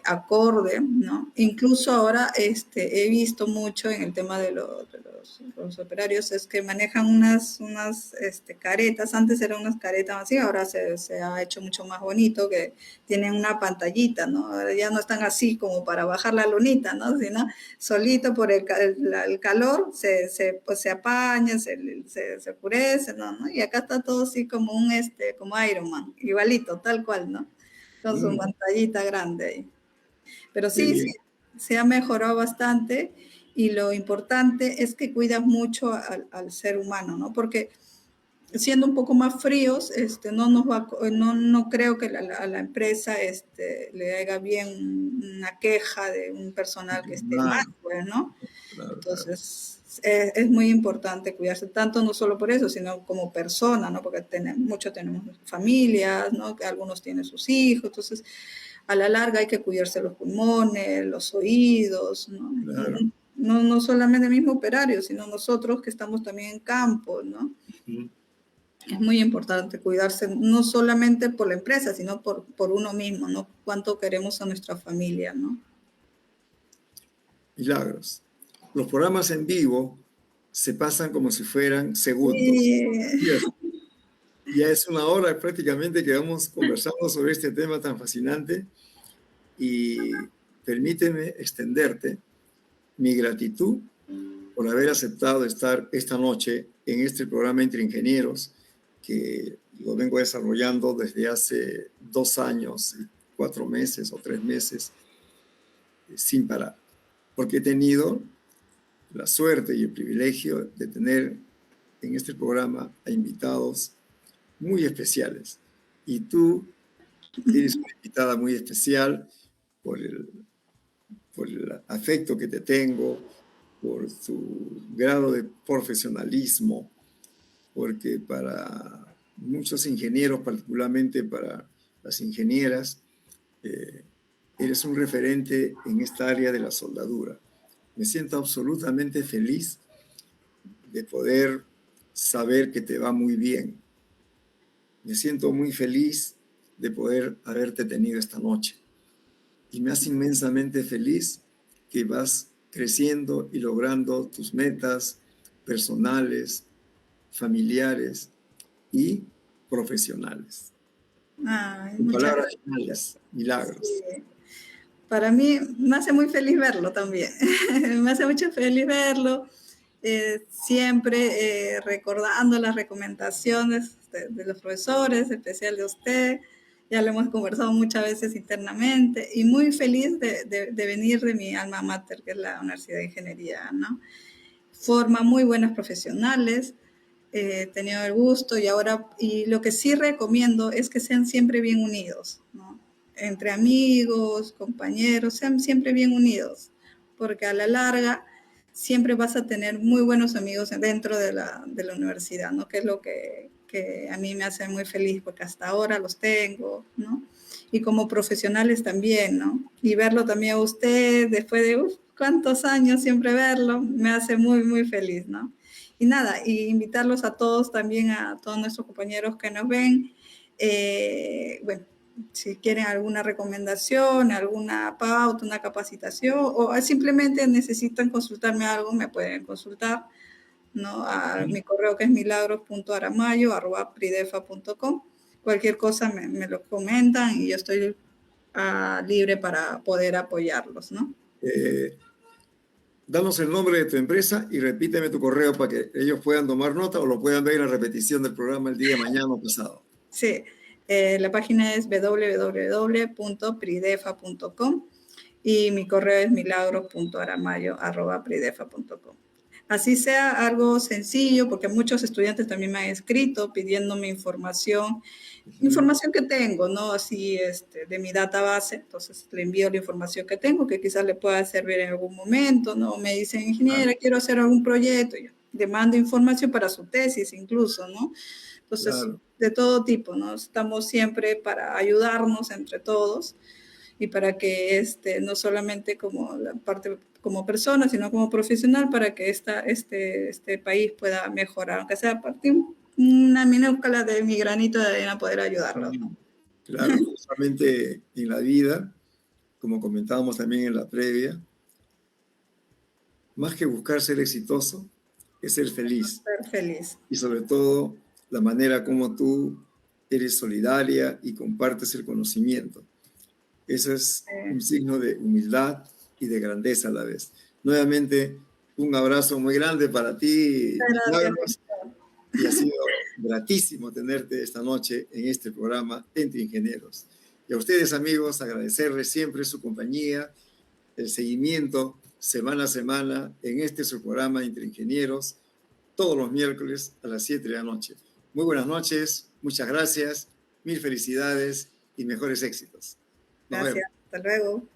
acorde, ¿no? Incluso ahora he visto mucho en el tema de los operarios, es que manejan unas caretas, antes eran unas caretas así, ahora se ha hecho mucho más bonito, que tienen una pantallita, ¿no? Ahora ya no están así como para bajar la lunita, ¿no? Sino solito por el calor pues se apaña, se oscurece, ¿no? Y acá está todo así como como Iron Man, igualito, tal cual, ¿no? Con su pantallita grande ahí. Pero sí, se ha mejorado bastante y lo importante es que cuidas mucho al ser humano, ¿no? Porque siendo un poco más fríos, no creo que a la empresa le haga bien una queja de un personal que esté mal, pues, ¿no? Claro, entonces, es muy importante cuidarse tanto, no solo por eso, sino como persona, ¿no? Porque muchos tenemos familias, ¿no? Que algunos tienen sus hijos, entonces a la larga hay que cuidarse los pulmones, los oídos, ¿no? claro. No solamente el mismo operario, sino nosotros que estamos también en campo, ¿no? Es muy importante cuidarse, no solamente por la empresa, sino por uno mismo, ¿no? Cuánto queremos a nuestra familia, ¿no? Milagros. Los programas en vivo se pasan como si fueran segundos. Sí. Ya es una hora prácticamente que vamos conversando sobre este tema tan fascinante y permíteme extenderte mi gratitud por haber aceptado estar esta noche en este programa Entre Ingenieros, que lo vengo desarrollando desde hace 2 años, 4 meses o 3 meses, sin parar, porque he tenido la suerte y el privilegio de tener en este programa a invitados muy especiales. Y tú eres una invitada muy especial por el afecto que te tengo, por tu grado de profesionalismo, porque para muchos ingenieros, particularmente para las ingenieras, eres un referente en esta área de la soldadura. Me siento absolutamente feliz de poder saber que te va muy bien. Me siento muy feliz de poder haberte tenido esta noche. Y me hace inmensamente feliz que vas creciendo y logrando tus metas personales, familiares y profesionales. Ay, En muchas palabras gracias. finales, Milagros. Sí. Para mí me hace muy feliz verlo también. Me hace mucho feliz verlo. Siempre recordando las recomendaciones de los profesores, en especial de usted. Ya lo hemos conversado muchas veces internamente y muy feliz de venir de mi alma mater, que es la Universidad de Ingeniería, ¿no? Forma muy buenos profesionales, he tenido el gusto y lo que sí recomiendo es que sean siempre bien unidos, ¿no? Entre amigos, compañeros, sean siempre bien unidos, porque a la larga siempre vas a tener muy buenos amigos dentro de la universidad, ¿no? Que es lo que a mí me hace muy feliz, porque hasta ahora los tengo, ¿no? Y como profesionales también, ¿no? Y verlo también a usted después de cuántos años siempre verlo, me hace muy, muy feliz, ¿no? Y nada, y invitarlos a todos también, a todos nuestros compañeros que nos ven. Bueno, si quieren alguna recomendación, alguna pauta, una capacitación, o simplemente necesitan consultarme algo, me pueden consultar, ¿no? A mi correo, que es milagros.aramayo@pridefa.com. Cualquier cosa me lo comentan y yo estoy libre para poder apoyarlos, ¿no? Danos el nombre de tu empresa y repíteme tu correo para que ellos puedan tomar nota o lo puedan ver en la repetición del programa el día de mañana o pasado. Sí, la página es www.pridefa.com y mi correo es milagros.aramayo@pridefa.com. Así sea algo sencillo, porque muchos estudiantes también me han escrito pidiéndome información que tengo, ¿no? Así de mi database, entonces le envío la información que tengo, que quizás le pueda servir en algún momento, ¿no? Me dicen, ingeniera, quiero hacer algún proyecto, yo le mando información para su tesis incluso, ¿no? Entonces, Claro. de todo tipo, ¿no? Estamos siempre para ayudarnos entre todos y para que no solamente como la parte como persona, sino como profesional, para que este país pueda mejorar, aunque sea a partir una minúscula de mi granito de arena, poder ayudarlos, ¿no? Claro, justamente en la vida, como comentábamos también en la previa, más que buscar ser exitoso, es ser feliz. Ser feliz. Y sobre todo, la manera como tú eres solidaria y compartes el conocimiento. Eso es un signo de humildad y de grandeza a la vez. Nuevamente, un abrazo muy grande para ti, Milagros, y ha sido gratísimo tenerte esta noche en este programa Entre Ingenieros. Y a ustedes, amigos, agradecerles siempre su compañía, el seguimiento semana a semana en su programa Entre Ingenieros, todos los miércoles a las 7 de la noche. Muy buenas noches, muchas gracias, mil felicidades y mejores éxitos. Nos vemos. Gracias, hasta luego.